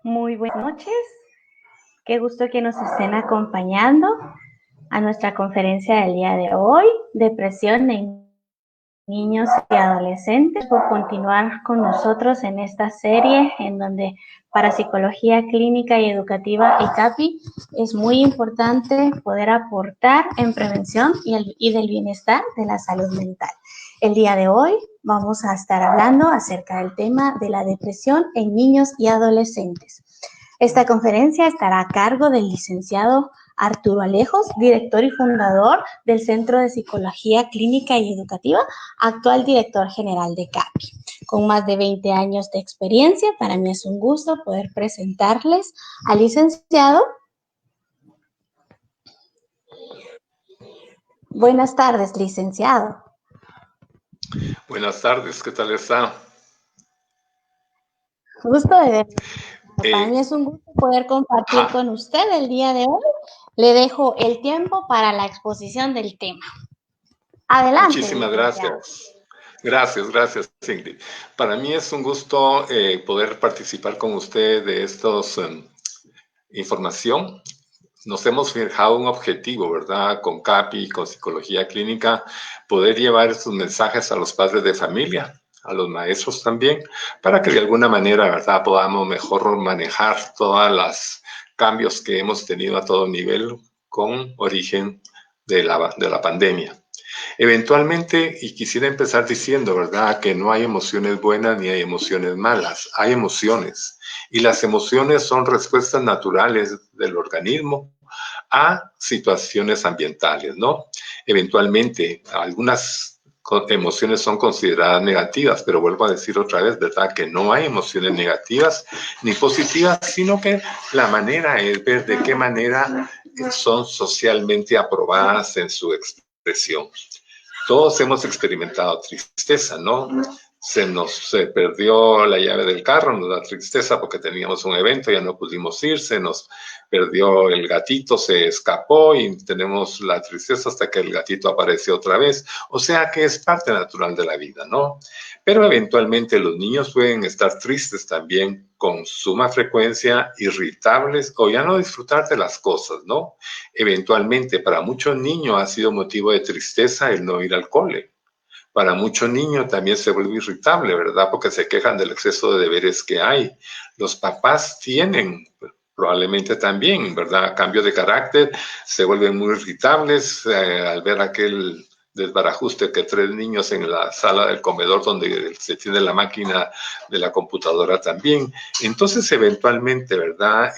Muy buenas noches. Qué gusto que nos estén acompañando a nuestra conferencia del día de hoy, Depresión en niños y adolescentes, por continuar con nosotros en esta serie en donde Parapsicología Clínica y Educativa ECAPI es muy importante poder aportar en prevención y del bienestar de la salud mental. El día de hoy vamos a estar hablando acerca del tema de la depresión en niños y adolescentes. Esta conferencia estará a cargo del licenciado Arturo Alejos, director y fundador del Centro de Psicología Clínica y Educativa, actual director general de CAPI. Con más de 20 años de experiencia, para mí es un gusto poder presentarles al licenciado. Buenas tardes, licenciado. Buenas tardes, ¿qué tal está? Gusto de ver. Para mí es un gusto poder compartir con usted el día de hoy. Le dejo el tiempo para la exposición del tema. Adelante. Muchísimas gracias. Gracias, Ingrid. Para mí es un gusto poder participar con usted de estos información. Nos hemos fijado un objetivo, ¿verdad? Con CAPI, con Psicología Clínica, poder llevar estos mensajes a los padres de familia, a los maestros también, para que de alguna manera, ¿verdad?, podamos mejor manejar todos los cambios que hemos tenido a todo nivel con origen de la pandemia. Eventualmente, y quisiera empezar diciendo, ¿verdad?, que no hay emociones buenas ni hay emociones malas, hay emociones. Y las emociones son respuestas naturales del organismo a situaciones ambientales, ¿no? Eventualmente, algunas emociones son consideradas negativas, pero vuelvo a decir otra vez, ¿verdad?, que no hay emociones negativas ni positivas, sino que la manera es ver de qué manera son socialmente aprobadas en su expresión. Todos hemos experimentado tristeza, ¿no? Se perdió la llave del carro, nos da tristeza porque teníamos un evento, ya no pudimos ir, se nos perdió el gatito, se escapó y tenemos la tristeza hasta que el gatito apareció otra vez. O sea que es parte natural de la vida, ¿no? Pero eventualmente los niños pueden estar tristes también con suma frecuencia, irritables o ya no disfrutar de las cosas, ¿no? Eventualmente para muchos niños ha sido motivo de tristeza el no ir al cole. Para muchos niños también se vuelve irritable, ¿verdad? Porque se quejan del exceso de deberes que hay. Los papás tienen probablemente también, ¿verdad?, cambio de carácter, se vuelven muy irritables al ver aquel desbarajuste que 3 niños en la sala del comedor donde se tiene la máquina de la computadora también. Entonces, eventualmente, ¿verdad?,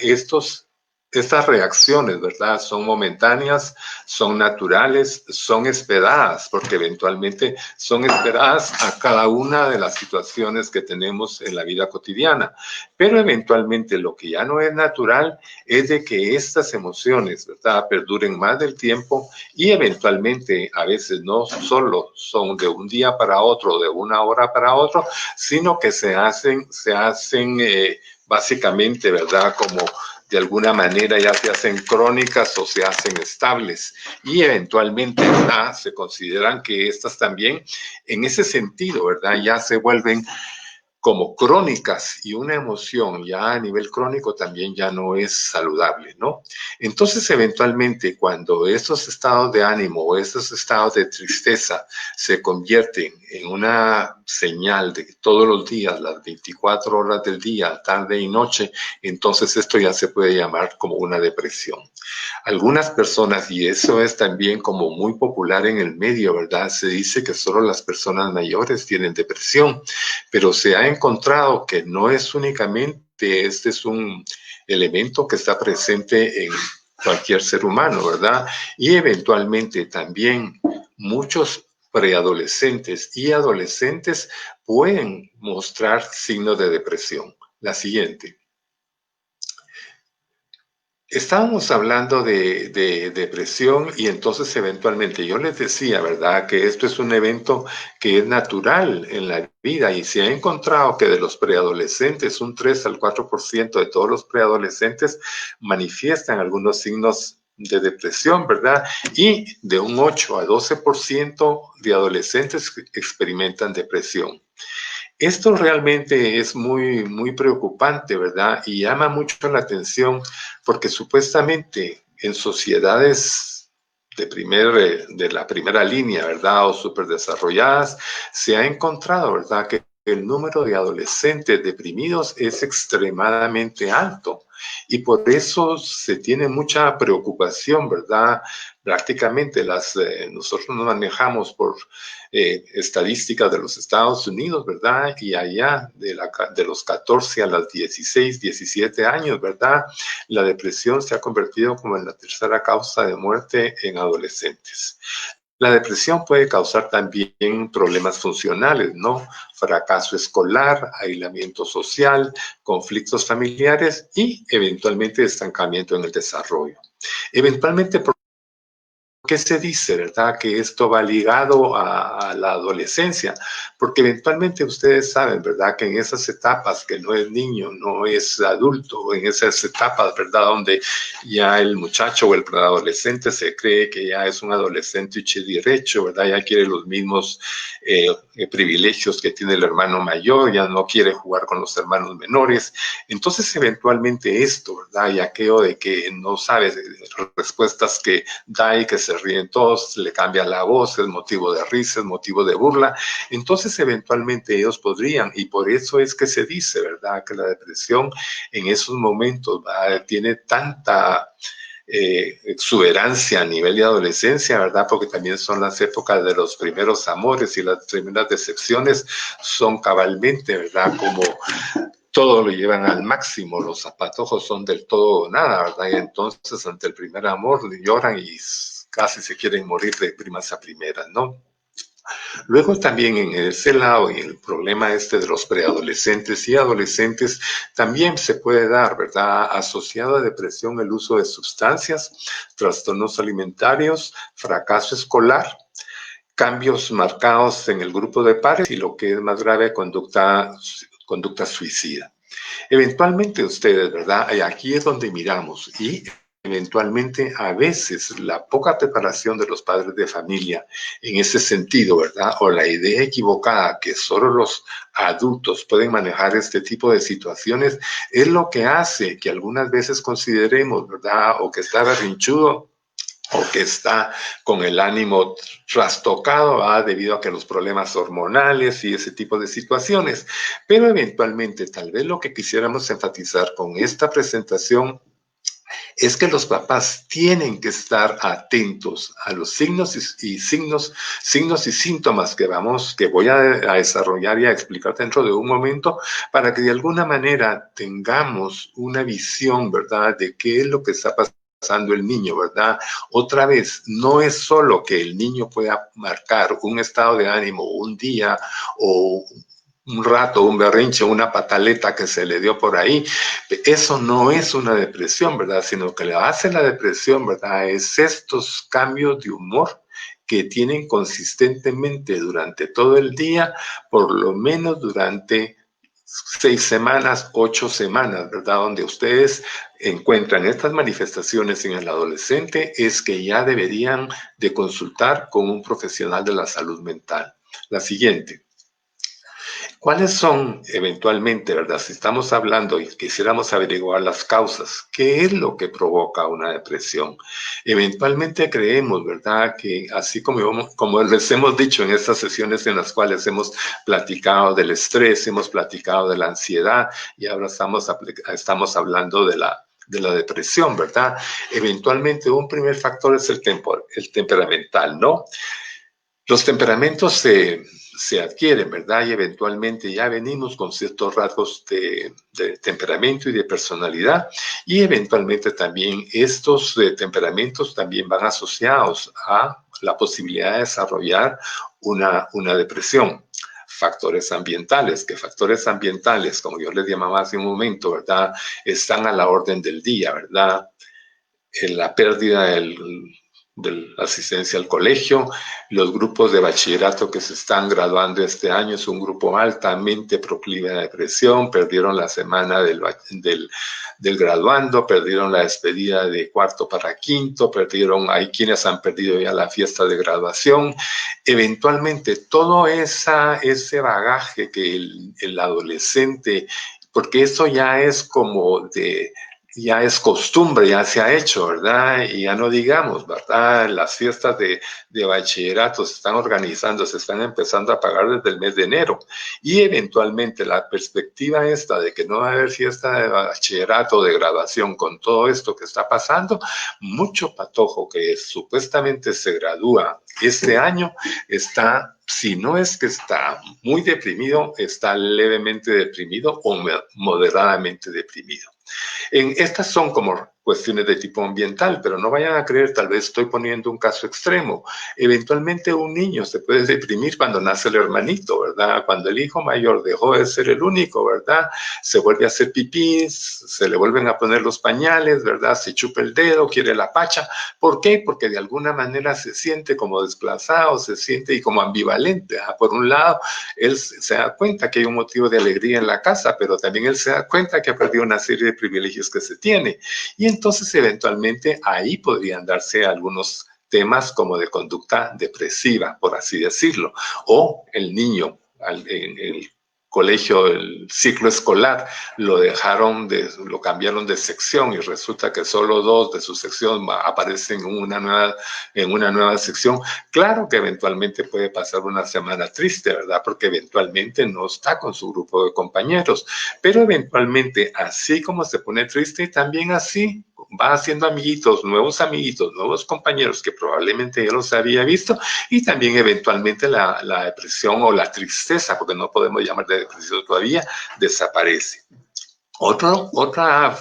estas reacciones, ¿verdad?, son momentáneas, son naturales, son esperadas, porque eventualmente son esperadas a cada una de las situaciones que tenemos en la vida cotidiana. Pero eventualmente lo que ya no es natural es de que estas emociones, ¿verdad?, perduren más del tiempo y eventualmente a veces no solo son de un día para otro, de una hora para otro, sino que se hacen básicamente, ¿verdad?, como de alguna manera ya se hacen crónicas o se hacen estables y eventualmente se consideran que estas también en ese sentido, ¿verdad?, ya se vuelven como crónicas y una emoción ya a nivel crónico también ya no es saludable, ¿no? Entonces, eventualmente, cuando estos estados de ánimo o estos estados de tristeza se convierten en una señal de que todos los días, las 24 horas del día, tarde y noche, entonces esto ya se puede llamar como una depresión. Algunas personas, y eso es también como muy popular en el medio, ¿verdad?, se dice que solo las personas mayores tienen depresión, pero se ha encontrado que no es únicamente, este es un elemento que está presente en cualquier ser humano, ¿verdad? Y eventualmente también muchos preadolescentes y adolescentes pueden mostrar signos de depresión. La siguiente. Estábamos hablando de depresión y entonces eventualmente yo les decía, ¿verdad?, que esto es un evento que es natural en la vida y se ha encontrado que de los preadolescentes un 3 al 4% de todos los preadolescentes manifiestan algunos signos de depresión, ¿verdad? Y de un 8 a 12% de adolescentes experimentan depresión. Esto realmente es muy preocupante, ¿verdad? Y llama mucho la atención porque supuestamente en sociedades de la primera línea, ¿verdad? O superdesarrolladas, se ha encontrado, ¿verdad? Que el número de adolescentes deprimidos es extremadamente alto y por eso se tiene mucha preocupación, ¿verdad? Prácticamente nosotros nos manejamos por estadísticas de los Estados Unidos, ¿verdad? Y allá de los 14 a los 16, 17 años, ¿verdad? La depresión se ha convertido como en la tercera causa de muerte en adolescentes. La depresión puede causar también problemas funcionales, ¿no? Fracaso escolar, aislamiento social, conflictos familiares y eventualmente estancamiento en el desarrollo. Eventualmente, ¿qué se dice, verdad? Que esto va ligado a la adolescencia, porque eventualmente ustedes saben, ¿verdad? Que en esas etapas, que no es niño, no es adulto, en esas etapas, ¿verdad? Donde ya el muchacho o el adolescente se cree que ya es un adolescente hecho y derecho, ¿verdad? Ya quiere los mismos privilegios que tiene el hermano mayor, ya no quiere jugar con los hermanos menores. Entonces, eventualmente esto, ¿verdad? Y aquello de que no sabes respuestas que da y que se ríen todos, le cambia la voz, es motivo de risa, es motivo de burla. Entonces, eventualmente ellos podrían, y por eso es que se dice, ¿verdad? Que la depresión en esos momentos tiene tanta exuberancia a nivel de adolescencia, ¿verdad? Porque también son las épocas de los primeros amores y las primeras decepciones son cabalmente, ¿verdad? Como todo lo llevan al máximo, los zapatojos son del todo o nada, ¿verdad? Y entonces ante el primer amor lloran y casi se quieren morir de primas a primeras, ¿no? Luego también en ese lado, y el problema este de los preadolescentes y adolescentes, también se puede dar, ¿verdad? Asociado a depresión el uso de sustancias, trastornos alimentarios, fracaso escolar, cambios marcados en el grupo de pares y lo que es más grave, conducta suicida. Eventualmente ustedes, ¿verdad? Y aquí es donde miramos y eventualmente a veces la poca preparación de los padres de familia en ese sentido, ¿verdad? O la idea equivocada que solo los adultos pueden manejar este tipo de situaciones es lo que hace que algunas veces consideremos, ¿verdad? O que está berrinchudo o que está con el ánimo trastocado debido a que los problemas hormonales y ese tipo de situaciones. Pero eventualmente, tal vez lo que quisiéramos enfatizar con esta presentación es que los papás tienen que estar atentos a los signos y síntomas que voy a desarrollar y a explicar dentro de un momento para que de alguna manera tengamos una visión, ¿verdad?, de qué es lo que está pasando el niño, ¿verdad? Otra vez, no es solo que el niño pueda marcar un estado de ánimo un día o un rato, un berrinche, una pataleta que se le dio por ahí. Eso no es una depresión, ¿verdad? Sino que le hace la depresión, ¿verdad? Es estos cambios de humor que tienen consistentemente durante todo el día, por lo menos durante 6 semanas, 8 semanas, ¿verdad? Donde ustedes encuentran estas manifestaciones en el adolescente, es que ya deberían de consultar con un profesional de la salud mental. La siguiente. ¿Cuáles son eventualmente, verdad? Si estamos hablando y quisiéramos averiguar las causas, ¿qué es lo que provoca una depresión? Eventualmente creemos, ¿verdad? Que así como les hemos dicho en estas sesiones en las cuales hemos platicado del estrés, hemos platicado de la ansiedad y ahora estamos hablando de la depresión, ¿verdad? Eventualmente un primer factor es el temperamental, ¿no? Los temperamentos se adquieren, ¿verdad? Y eventualmente ya venimos con ciertos rasgos de temperamento y de personalidad. Y eventualmente también estos temperamentos también van asociados a la posibilidad de desarrollar una depresión. Factores ambientales, como yo les llamaba hace un momento, ¿verdad? Están a la orden del día, ¿verdad? La pérdida de la asistencia al colegio. Los grupos de bachillerato que se están graduando este año es un grupo altamente proclive a depresión, perdieron la semana del graduando, perdieron la despedida de cuarto para quinto, hay quienes han perdido ya la fiesta de graduación. Eventualmente todo ese bagaje que el adolescente, porque eso ya es ya es costumbre, ya se ha hecho, ¿verdad? Y ya no digamos, ¿verdad? Las fiestas de bachillerato se están organizando, se están empezando a pagar desde el mes de enero. Y eventualmente la perspectiva esta de que no va a haber fiesta de bachillerato, de graduación, con todo esto que está pasando, mucho patojo que supuestamente se gradúa este año está, si no es que está muy deprimido, está levemente deprimido o moderadamente deprimido. Estas son como cuestiones de tipo ambiental, pero no vayan a creer, tal vez estoy poniendo un caso extremo. Eventualmente un niño se puede deprimir cuando nace el hermanito, ¿verdad? Cuando el hijo mayor dejó de ser el único, ¿verdad? Se vuelve a hacer pipí, se le vuelven a poner los pañales, ¿verdad? Se chupa el dedo, quiere la pacha. ¿Por qué? Porque de alguna manera se siente como desplazado, se siente y como ambivalente. Por un lado, él se da cuenta que hay un motivo de alegría en la casa, pero también él se da cuenta que ha perdido una serie de privilegios que se tiene. Y entonces eventualmente ahí podrían darse algunos temas como de conducta depresiva, por así decirlo, o el niño en el colegio, el ciclo escolar, lo cambiaron de sección y resulta que solo 2 de su sección aparecen en una nueva sección. Claro que eventualmente puede pasar una semana triste, ¿verdad? Porque eventualmente no está con su grupo de compañeros, pero eventualmente, así como se pone triste, también así va haciendo nuevos compañeros que probablemente ya los había visto, y también eventualmente la depresión o la tristeza, porque no podemos llamar de depresión todavía, desaparece. Otro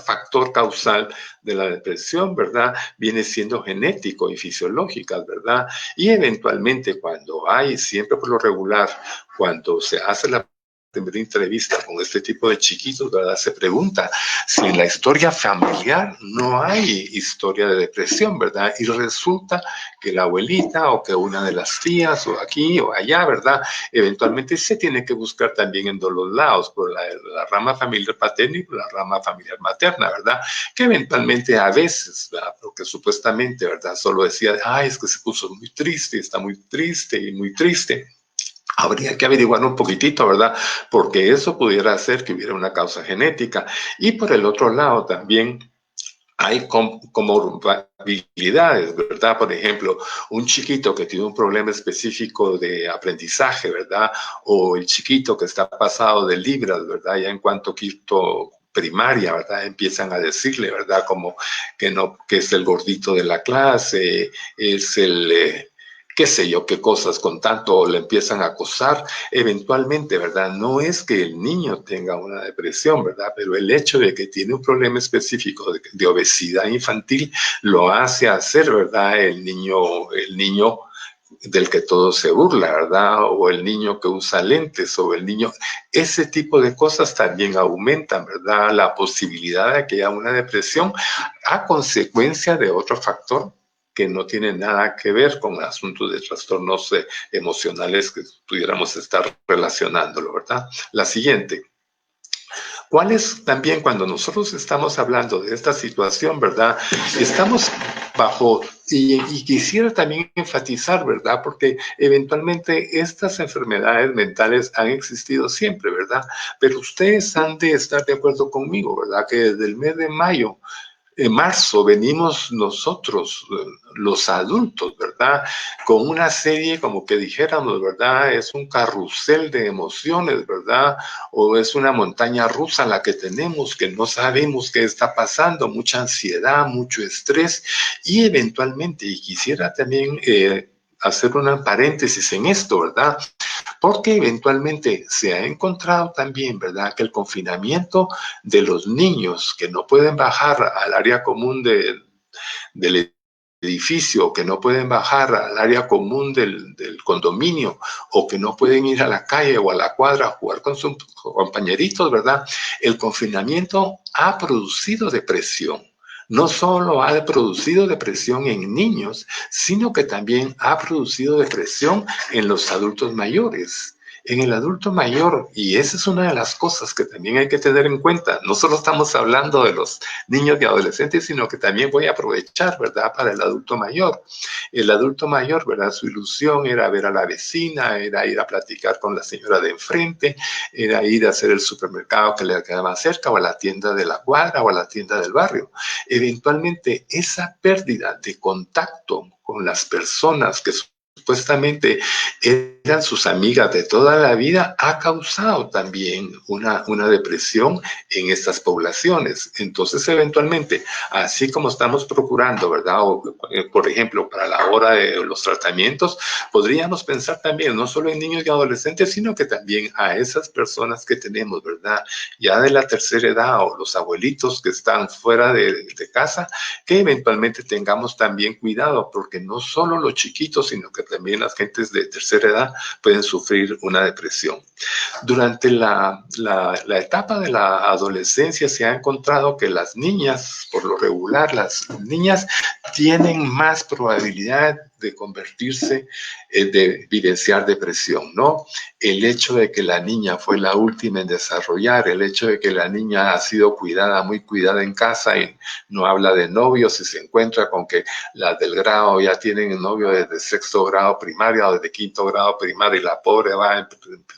factor causal de la depresión, ¿verdad? Viene siendo genético y fisiológica, ¿verdad? Y eventualmente siempre por lo regular, cuando se hace la primera entrevista con este tipo de chiquitos, ¿verdad? Se pregunta si en la historia familiar no hay historia de depresión, ¿verdad? Y resulta que la abuelita o que una de las tías o aquí o allá, ¿verdad? Eventualmente se tiene que buscar también en todos los lados, por la rama familiar paterna y por la rama familiar materna, ¿verdad? Que eventualmente a veces, ¿verdad? Porque supuestamente, ¿verdad? Solo decía, es que se puso muy triste, está muy triste y muy triste. Habría que averiguar un poquitito, ¿verdad? Porque eso pudiera hacer que hubiera una causa genética. Y por el otro lado también hay comorbilidades, ¿verdad? Por ejemplo, un chiquito que tiene un problema específico de aprendizaje, ¿verdad? O el chiquito que está pasado de libras, ¿verdad? Ya en cuanto quinto primaria, ¿verdad? Empiezan a decirle, ¿verdad? Como que es el gordito de la clase, es el qué sé yo, qué cosas con tanto le empiezan a acosar, eventualmente, ¿verdad? No es que el niño tenga una depresión, ¿verdad? Pero el hecho de que tiene un problema específico de obesidad infantil lo hace hacer, ¿verdad? El niño del que todo se burla, ¿verdad? O el niño que usa lentes, o el niño... Ese tipo de cosas también aumentan, ¿verdad? La posibilidad de que haya una depresión a consecuencia de otro factor que no tiene nada que ver con asuntos de trastornos emocionales que pudiéramos estar relacionándolo, ¿verdad? La siguiente. ¿Cuál es también cuando nosotros estamos hablando de esta situación, ¿verdad? Estamos y quisiera también enfatizar, ¿verdad? Porque eventualmente estas enfermedades mentales han existido siempre, ¿verdad? Pero ustedes han de estar de acuerdo conmigo, ¿verdad? Que desde el mes de mayo, en marzo, venimos nosotros, los adultos, ¿verdad? Con una serie, como que dijéramos, ¿verdad? Es un carrusel de emociones, ¿verdad? O es una montaña rusa la que tenemos, que no sabemos qué está pasando, mucha ansiedad, mucho estrés, y eventualmente, y quisiera también hacer un paréntesis en esto, ¿verdad? Porque eventualmente se ha encontrado también, ¿verdad?, que el confinamiento de los niños que no pueden bajar al área común del edificio, que no pueden bajar al área común del condominio, o que no pueden ir a la calle o a la cuadra a jugar con sus compañeritos, ¿verdad? El confinamiento ha producido depresión. no solo ha producido depresión en niños, sino que también ha producido depresión en los adultos mayores. En el adulto mayor, y esa es una de las cosas que también hay que tener en cuenta, no solo estamos hablando de los niños y adolescentes, sino que también voy a aprovechar, ¿verdad?, para el adulto mayor. El adulto mayor, ¿verdad?, su ilusión era ver a la vecina, era ir a platicar con la señora de enfrente, era ir a hacer el supermercado que le quedaba cerca, o a la tienda de la cuadra, o a la tienda del barrio. Eventualmente, esa pérdida de contacto con las personas que supuestamente eran sus amigas de toda la vida, ha causado también una depresión en estas poblaciones. Entonces, eventualmente, así como estamos procurando, ¿verdad? O, por ejemplo, para la hora de los tratamientos, podríamos pensar también no solo en niños y adolescentes, sino que también a esas personas que tenemos, ¿verdad?, ya de la tercera edad, o los abuelitos que están fuera de casa, que eventualmente tengamos también cuidado, porque no solo los chiquitos, sino que también las gentes de tercera edad pueden sufrir una depresión. Durante la etapa de la adolescencia se ha encontrado que las niñas, por lo regular, las niñas tienen más probabilidad de convertirse, de vivenciar depresión, ¿no? El hecho de que la niña fue la última en desarrollar, el hecho de que la niña ha sido cuidada, muy cuidada en casa, y no habla de novios, y se encuentra con que las del grado ya tienen novio desde sexto grado primaria o desde quinto grado primaria, y la pobre va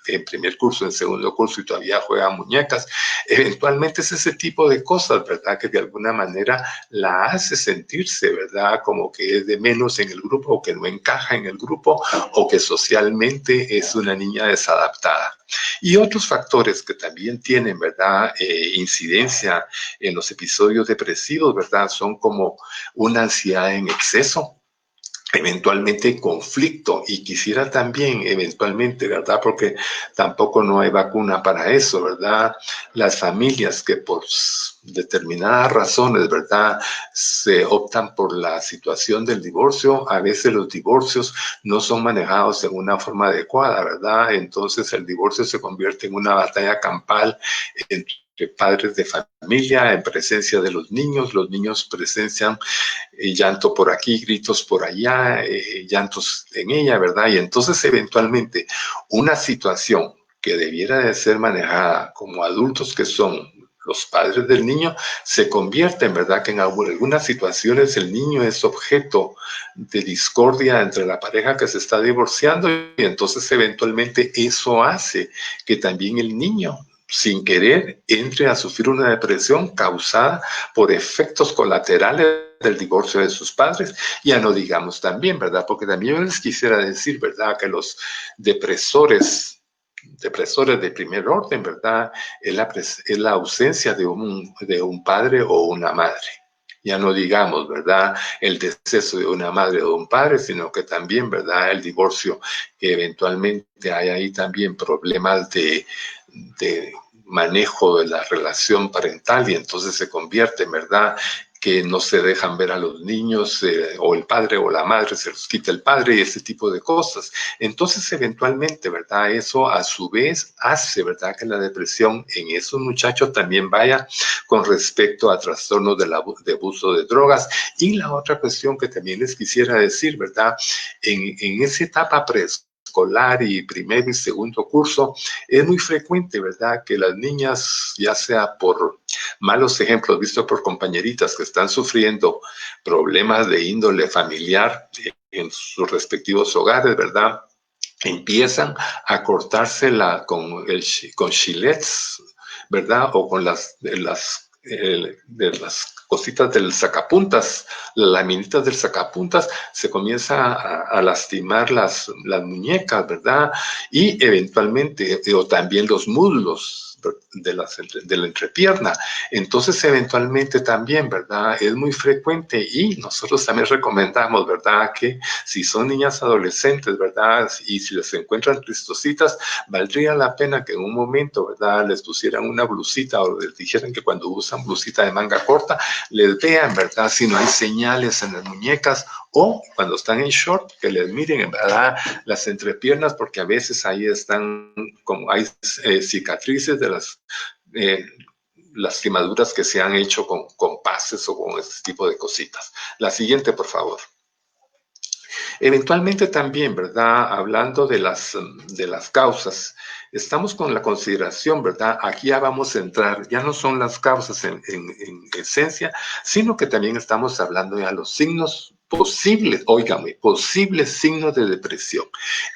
en primer curso, en segundo curso, y todavía juega muñecas. Eventualmente es ese tipo de cosas, ¿verdad?, que de alguna manera la hace sentirse, ¿verdad?, como que es de menos en el grupo, o que no encaja en el grupo, o que socialmente es una niña desadaptada. Y otros factores que también tienen, ¿verdad?, incidencia en los episodios depresivos, ¿verdad?, son como una ansiedad en exceso, eventualmente conflicto, y quisiera también eventualmente, ¿verdad?, porque tampoco no hay vacuna para eso, ¿verdad?, las familias que por determinadas razones, ¿verdad?, se optan por la situación del divorcio. A veces los divorcios no son manejados en una forma adecuada, ¿verdad? Entonces el divorcio se convierte en una batalla campal entre padres de familia, en presencia de los niños presencian llanto por aquí, gritos por allá, llantos en ella, ¿verdad? Y entonces eventualmente una situación que debiera de ser manejada como adultos que son los padres del niño, se convierte en verdad que en algunas situaciones el niño es objeto de discordia entre la pareja que se está divorciando, y entonces eventualmente eso hace que también el niño, sin querer, entre a sufrir una depresión causada por efectos colaterales del divorcio de sus padres. Ya no digamos también, ¿verdad? Porque también yo les quisiera decir, ¿verdad?, que los depresores de primer orden, ¿verdad?, es la ausencia de un padre o una madre. Ya no digamos, ¿verdad?, el deceso de una madre o de un padre, sino que también, ¿verdad?, el divorcio, que eventualmente hay ahí también problemas de manejo de la relación parental, y entonces se convierte, ¿verdad?, que no se dejan ver a los niños, o el padre o la madre se los quita el padre, y ese tipo de cosas. Entonces, eventualmente, ¿verdad?, eso a su vez hace, ¿verdad?, que la depresión en esos muchachos también vaya con respecto a trastornos de abuso de drogas. Y la otra cuestión que también les quisiera decir, ¿verdad?, en esa etapa preescolar y primer y segundo curso, es muy frecuente, ¿verdad?, que las niñas, ya sea por malos ejemplos vistos por compañeritas que están sufriendo problemas de índole familiar en sus respectivos hogares, ¿verdad?, empiezan a cortársela con chilets, ¿verdad?, o con de las cositas del sacapuntas, las laminitas del sacapuntas, se comienza a lastimar las muñecas, ¿verdad? Y eventualmente, o también los muslos de la entrepierna. Entonces, eventualmente también, ¿verdad?, es muy frecuente, y nosotros también recomendamos, ¿verdad?, que si son niñas adolescentes, ¿verdad?, y si les encuentran tristositas, valdría la pena que en un momento, ¿verdad?, les pusieran una blusita, o les dijeran que cuando usan blusita de manga corta, les vean, ¿verdad?, si no hay señales en las muñecas, o cuando están en short, que les miren, en verdad, las entrepiernas, porque a veces ahí están, como hay cicatrices de lastimaduras que se han hecho con pases o con ese tipo de cositas. La siguiente, por favor. Eventualmente también, ¿verdad? Hablando de las causas, estamos con la consideración, ¿verdad? Aquí ya vamos a entrar, ya no son las causas en esencia, sino que también estamos hablando de los signos posibles, óigame, posibles signos de depresión.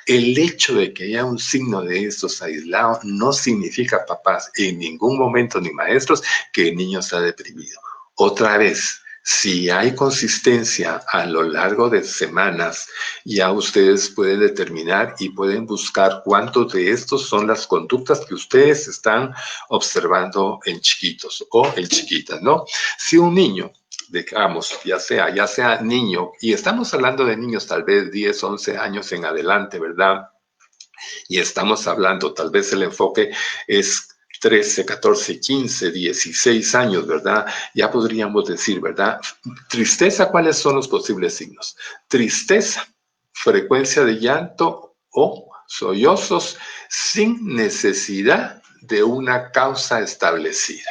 El hecho de que haya un signo de estos aislados no significa, papás, en ningún momento, ni maestros, que el niño está deprimido. Otra vez, si hay consistencia a lo largo de semanas, ya ustedes pueden determinar y pueden buscar cuántos de estos son las conductas que ustedes están observando en chiquitos o en chiquitas, ¿no? Si un niño, digamos, ya sea niño, y estamos hablando de niños tal vez 10, 11 años en adelante, ¿verdad? Y estamos hablando, tal vez el enfoque es 13, 14, 15, 16 años, ¿verdad? Ya podríamos decir, ¿verdad? Tristeza, ¿cuáles son los posibles signos? Tristeza, frecuencia de llanto o sollozos sin necesidad de una causa establecida.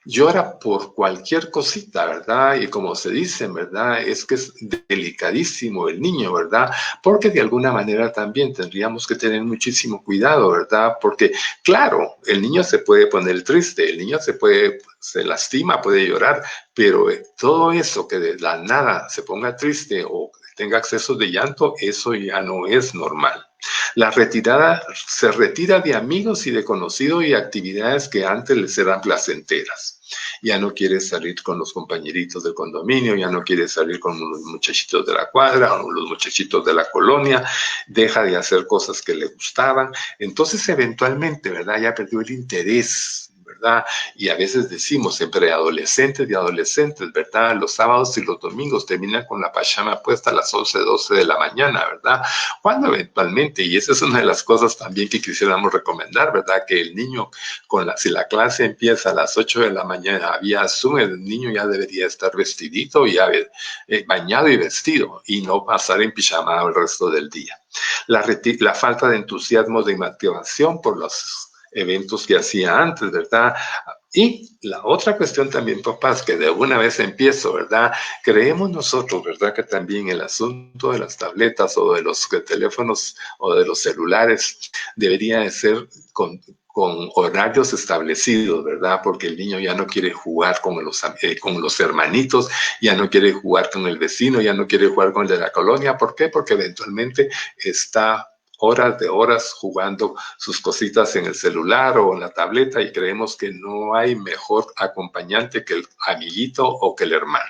Llora por cualquier cosita, ¿verdad? Y como se dice, ¿verdad? Es que es delicadísimo el niño, ¿verdad? Porque de alguna manera también tendríamos que tener muchísimo cuidado, ¿verdad? Porque, claro, el niño se puede poner triste, el niño se lastima, puede llorar, pero todo eso que de la nada se ponga triste o tenga accesos de llanto, eso ya no es normal. La retirada se retira de amigos y de conocidos y actividades que antes les eran placenteras. Ya no quiere salir con los compañeritos del condominio, ya no quiere salir con los muchachitos de la cuadra o los muchachitos de la colonia, deja de hacer cosas que le gustaban. Entonces, eventualmente, ¿verdad? Ya perdió el interés, ¿verdad? Y a veces decimos en preadolescentes y adolescentes, ¿verdad? Los sábados y los domingos terminan con la pachama puesta a las 11, 12 de la mañana, ¿verdad? Cuando eventualmente, y esa es una de las cosas también que quisiéramos recomendar, ¿verdad? Que el niño, si la clase empieza a las 8 de la mañana, vía Zoom, el niño ya debería estar vestidito, ya bañado y vestido, y no pasar en pijama el resto del día. La falta de entusiasmo, de motivación por los eventos que hacía antes, ¿verdad? Y la otra cuestión también, papás, que de una vez empiezo, ¿verdad? Creemos nosotros, ¿verdad? Que también el asunto de las tabletas o de los teléfonos o de los celulares debería de ser con horarios establecidos, ¿verdad? Porque el niño ya no quiere jugar con los hermanitos, ya no quiere jugar con el vecino, ya no quiere jugar con el de la colonia. ¿Por qué? Porque eventualmente está horas de horas jugando sus cositas en el celular o en la tableta y creemos que no hay mejor acompañante que el amiguito o que el hermano.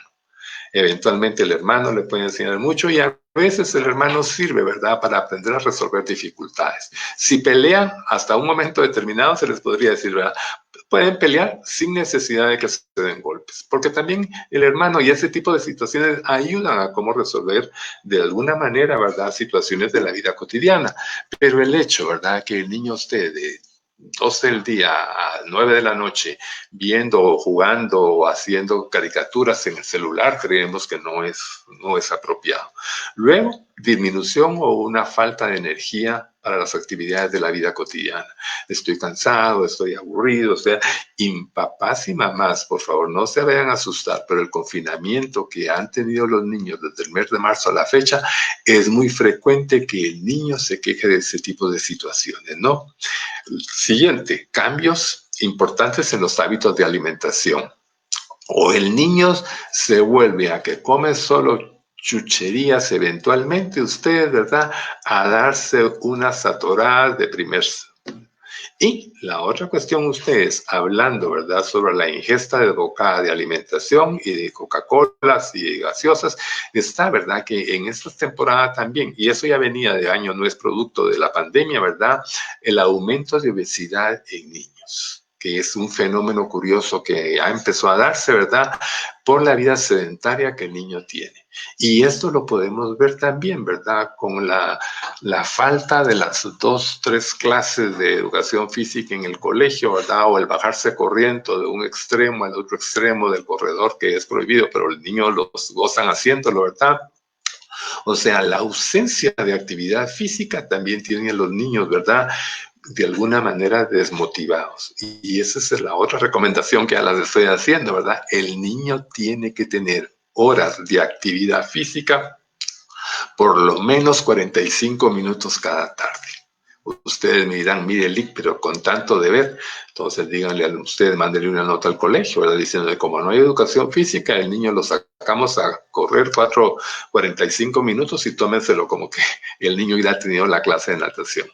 Eventualmente el hermano le puede enseñar mucho y a veces el hermano sirve, ¿verdad?, para aprender a resolver dificultades. Si pelean hasta un momento determinado, se les podría decir, ¿verdad?, pueden pelear sin necesidad de que se den golpes, porque también el hermano y ese tipo de situaciones ayudan a cómo resolver de alguna manera, ¿verdad?, situaciones de la vida cotidiana. Pero el hecho, ¿verdad?, que el niño esté de 12 del día a 9 de la noche viendo o jugando o haciendo caricaturas en el celular, creemos que no es apropiado. Luego, disminución o una falta de energía para las actividades de la vida cotidiana. Estoy cansado, estoy aburrido, o sea, y papás y mamás, por favor, no se vayan a asustar, pero el confinamiento que han tenido los niños desde el mes de marzo a la fecha, es muy frecuente que el niño se queje de ese tipo de situaciones, ¿no? Siguiente, cambios importantes en los hábitos de alimentación. O el niño se vuelve a que come solo chucherías eventualmente, usted, ¿verdad?, a darse unas atoradas de primer. Y la otra cuestión, ustedes hablando, ¿verdad?, sobre la ingesta desbocada de alimentación y de Coca-Colas y de gaseosas, está, ¿verdad?, que en esta temporada también, y eso ya venía de años, no es producto de la pandemia, ¿verdad?, el aumento de obesidad en niños, que es un fenómeno curioso que ya empezó a darse, ¿verdad?, por la vida sedentaria que el niño tiene. Y esto lo podemos ver también, ¿verdad?, con la falta de las 2, 3 clases de educación física en el colegio, ¿verdad?, o el bajarse corriendo de un extremo al otro extremo del corredor, que es prohibido, pero los niños los gozan haciéndolo, ¿verdad? O sea, la ausencia de actividad física también tienen los niños, ¿verdad?, de alguna manera desmotivados. Y esa es la otra recomendación que ya las estoy haciendo, ¿verdad? El niño tiene que tener horas de actividad física, por lo menos 45 minutos cada tarde. Ustedes me dirán, mire, Lick, pero con tanto deber, entonces díganle a ustedes, mándenle una nota al colegio, ¿verdad? Diciéndole, como no hay educación física, el niño lo sacamos a correr 45 minutos y tómenselo como que el niño ya ha tenido la clase de natación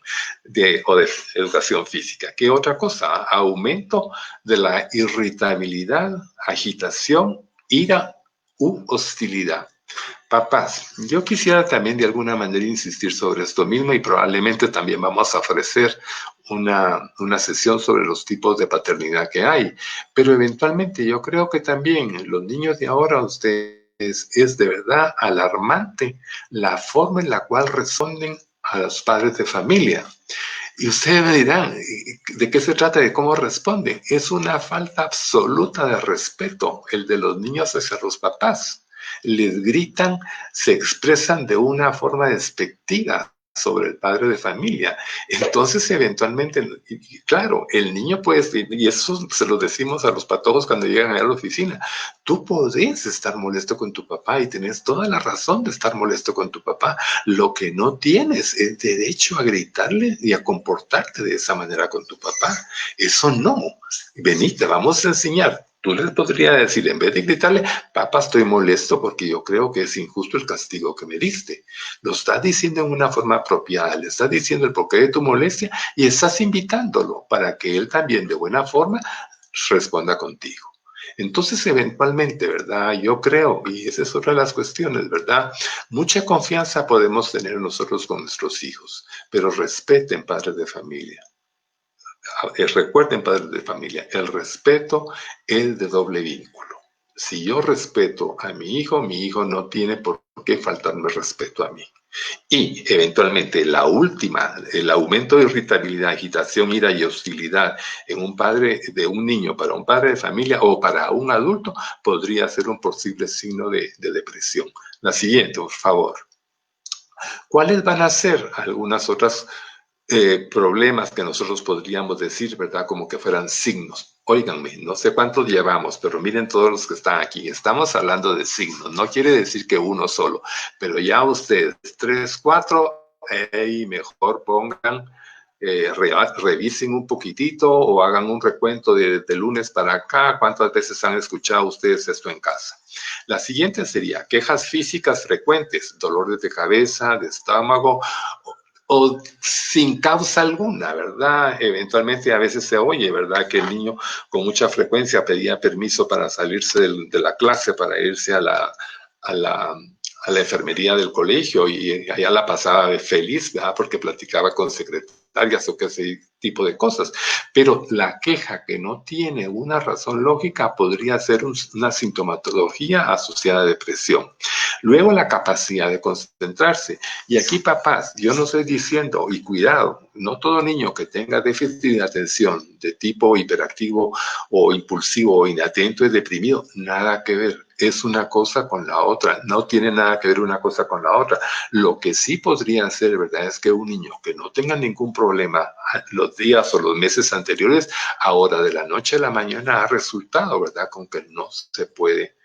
o de educación física. ¿Qué otra cosa? Aumento de la irritabilidad, agitación, ira u hostilidad. Papás, yo quisiera también de alguna manera insistir sobre esto mismo y probablemente también vamos a ofrecer una sesión sobre los tipos de paternidad que hay. Pero eventualmente yo creo que también los niños de ahora, ustedes, es de verdad alarmante la forma en la cual responden a los padres de familia. Y ustedes me dirán, ¿de qué se trata? ¿De cómo responden? Es una falta absoluta de respeto el de los niños hacia los papás. Les gritan, se expresan de una forma despectiva sobre el padre de familia. Entonces, eventualmente, claro, el niño puede, y eso se lo decimos a los patojos cuando llegan a la oficina, tú podés estar molesto con tu papá y tenés toda la razón de estar molesto con tu papá. Lo que no tienes es derecho a gritarle y a comportarte de esa manera con tu papá. Eso no. Vení, te vamos a enseñar. Tú les podrías decir, en vez de gritarle, papá, estoy molesto porque yo creo que es injusto el castigo que me diste. Lo estás diciendo en una forma apropiada, le estás diciendo el porqué de tu molestia y estás invitándolo para que él también de buena forma responda contigo. Entonces, eventualmente, ¿verdad? Yo creo, y esa es otra de las cuestiones, ¿verdad? Mucha confianza podemos tener nosotros con nuestros hijos, pero respeten, padres de familia. Recuerden, padres de familia, el respeto es de doble vínculo. Si yo respeto a mi hijo no tiene por qué faltarme respeto a mí. Y eventualmente la última, el aumento de irritabilidad, agitación, ira y hostilidad en un padre de un niño para un padre de familia o para un adulto podría ser un posible signo de depresión. La siguiente, por favor. ¿Cuáles van a ser algunas otras problemas que nosotros podríamos decir, ¿verdad? Como que fueran signos? Óiganme, no sé cuántos llevamos, pero miren todos los que están aquí. Estamos hablando de signos. No quiere decir que uno solo, pero ya ustedes, 3, 4, mejor pongan, revisen un poquitito o hagan un recuento de lunes para acá. ¿Cuántas veces han escuchado ustedes esto en casa? La siguiente sería quejas físicas frecuentes, dolores de cabeza, de estómago, o sin causa alguna, ¿verdad? Eventualmente a veces se oye, ¿verdad? Que el niño con mucha frecuencia pedía permiso para salirse de la clase, para irse a la enfermería del colegio y allá la pasaba feliz, ¿verdad? Porque platicaba con secretarias o que ese tipo de cosas. Pero la queja que no tiene una razón lógica podría ser una sintomatología asociada a depresión. Luego la capacidad de concentrarse. Y aquí, papás, yo no estoy diciendo, y cuidado, no todo niño que tenga déficit de atención de tipo hiperactivo o impulsivo o inatento es deprimido. Nada que ver. Es una cosa con la otra. No tiene nada que ver una cosa con la otra. Lo que sí podría ser, ¿verdad? Es que un niño que no tenga ningún problema los días o los meses anteriores, ahora de la noche a la mañana ha resultado, ¿verdad? Con que no se puede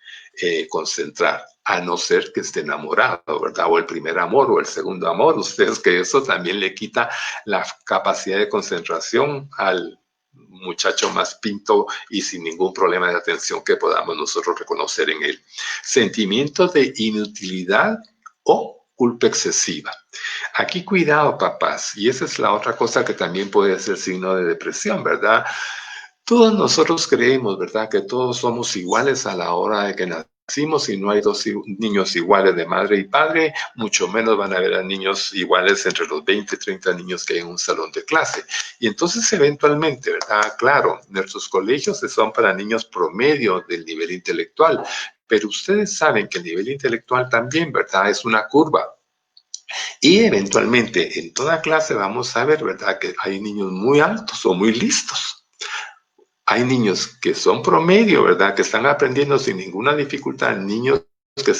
concentrar, a no ser que esté enamorado, ¿verdad? O el primer amor o el segundo amor. Ustedes que eso también le quita la capacidad de concentración al muchacho más pinto y sin ningún problema de atención que podamos nosotros reconocer en él. Sentimientos de inutilidad o culpa excesiva. Aquí cuidado, papás, y esa es la otra cosa que también puede ser signo de depresión, ¿verdad? Todos nosotros creemos, ¿verdad?, que todos somos iguales a la hora de que nacimos y no hay dos niños iguales de madre y padre, mucho menos van a haber niños iguales entre los 20 y 30 niños que hay en un salón de clase. Y entonces, eventualmente, ¿verdad? Claro, nuestros colegios son para niños promedio del nivel intelectual, pero ustedes saben que el nivel intelectual también, ¿verdad?, es una curva. Y eventualmente, en toda clase vamos a ver, ¿verdad?, que hay niños muy altos o muy listos. Hay niños que son promedio, ¿verdad? Que están aprendiendo sin ninguna dificultad, niños que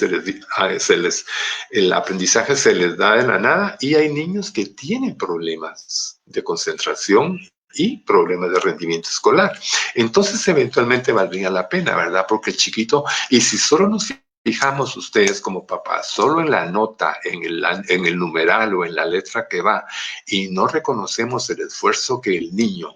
el aprendizaje se les da de la nada y hay niños que tienen problemas de concentración y problemas de rendimiento escolar. Entonces, eventualmente valdría la pena, ¿verdad? Porque el chiquito, y si solo nos fijamos ustedes como papás, solo en la nota, en el numeral o en la letra que va, y no reconocemos el esfuerzo que el niño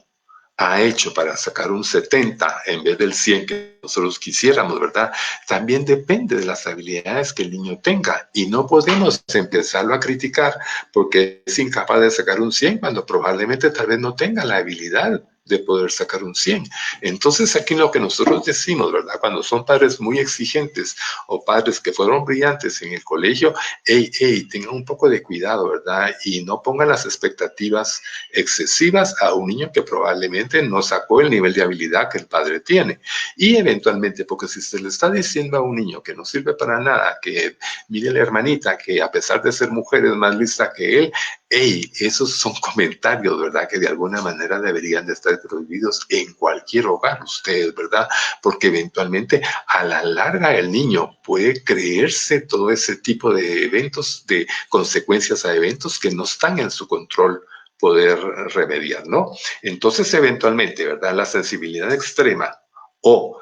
ha hecho para sacar un 70 en vez del 100 que nosotros quisiéramos, ¿verdad? También depende de las habilidades que el niño tenga y no podemos empezarlo a criticar porque es incapaz de sacar un 100 cuando probablemente tal vez no tenga la habilidad de poder sacar un 100. Entonces aquí lo que nosotros decimos, ¿verdad? Cuando son padres muy exigentes o padres que fueron brillantes en el colegio, tengan un poco de cuidado, ¿verdad? Y no pongan las expectativas excesivas a un niño que probablemente no sacó el nivel de habilidad que el padre tiene. Y eventualmente, porque si se le está diciendo a un niño que no sirve para nada, que mire la hermanita, que a pesar de ser mujer es más lista que él, esos son comentarios, ¿verdad? Que de alguna manera deberían de estar prohibidos en cualquier hogar, ustedes, ¿verdad? Porque eventualmente a la larga el niño puede creerse todo ese tipo de eventos, de consecuencias a eventos que no están en su control poder remediar, ¿no? Entonces, eventualmente, ¿verdad? La sensibilidad extrema o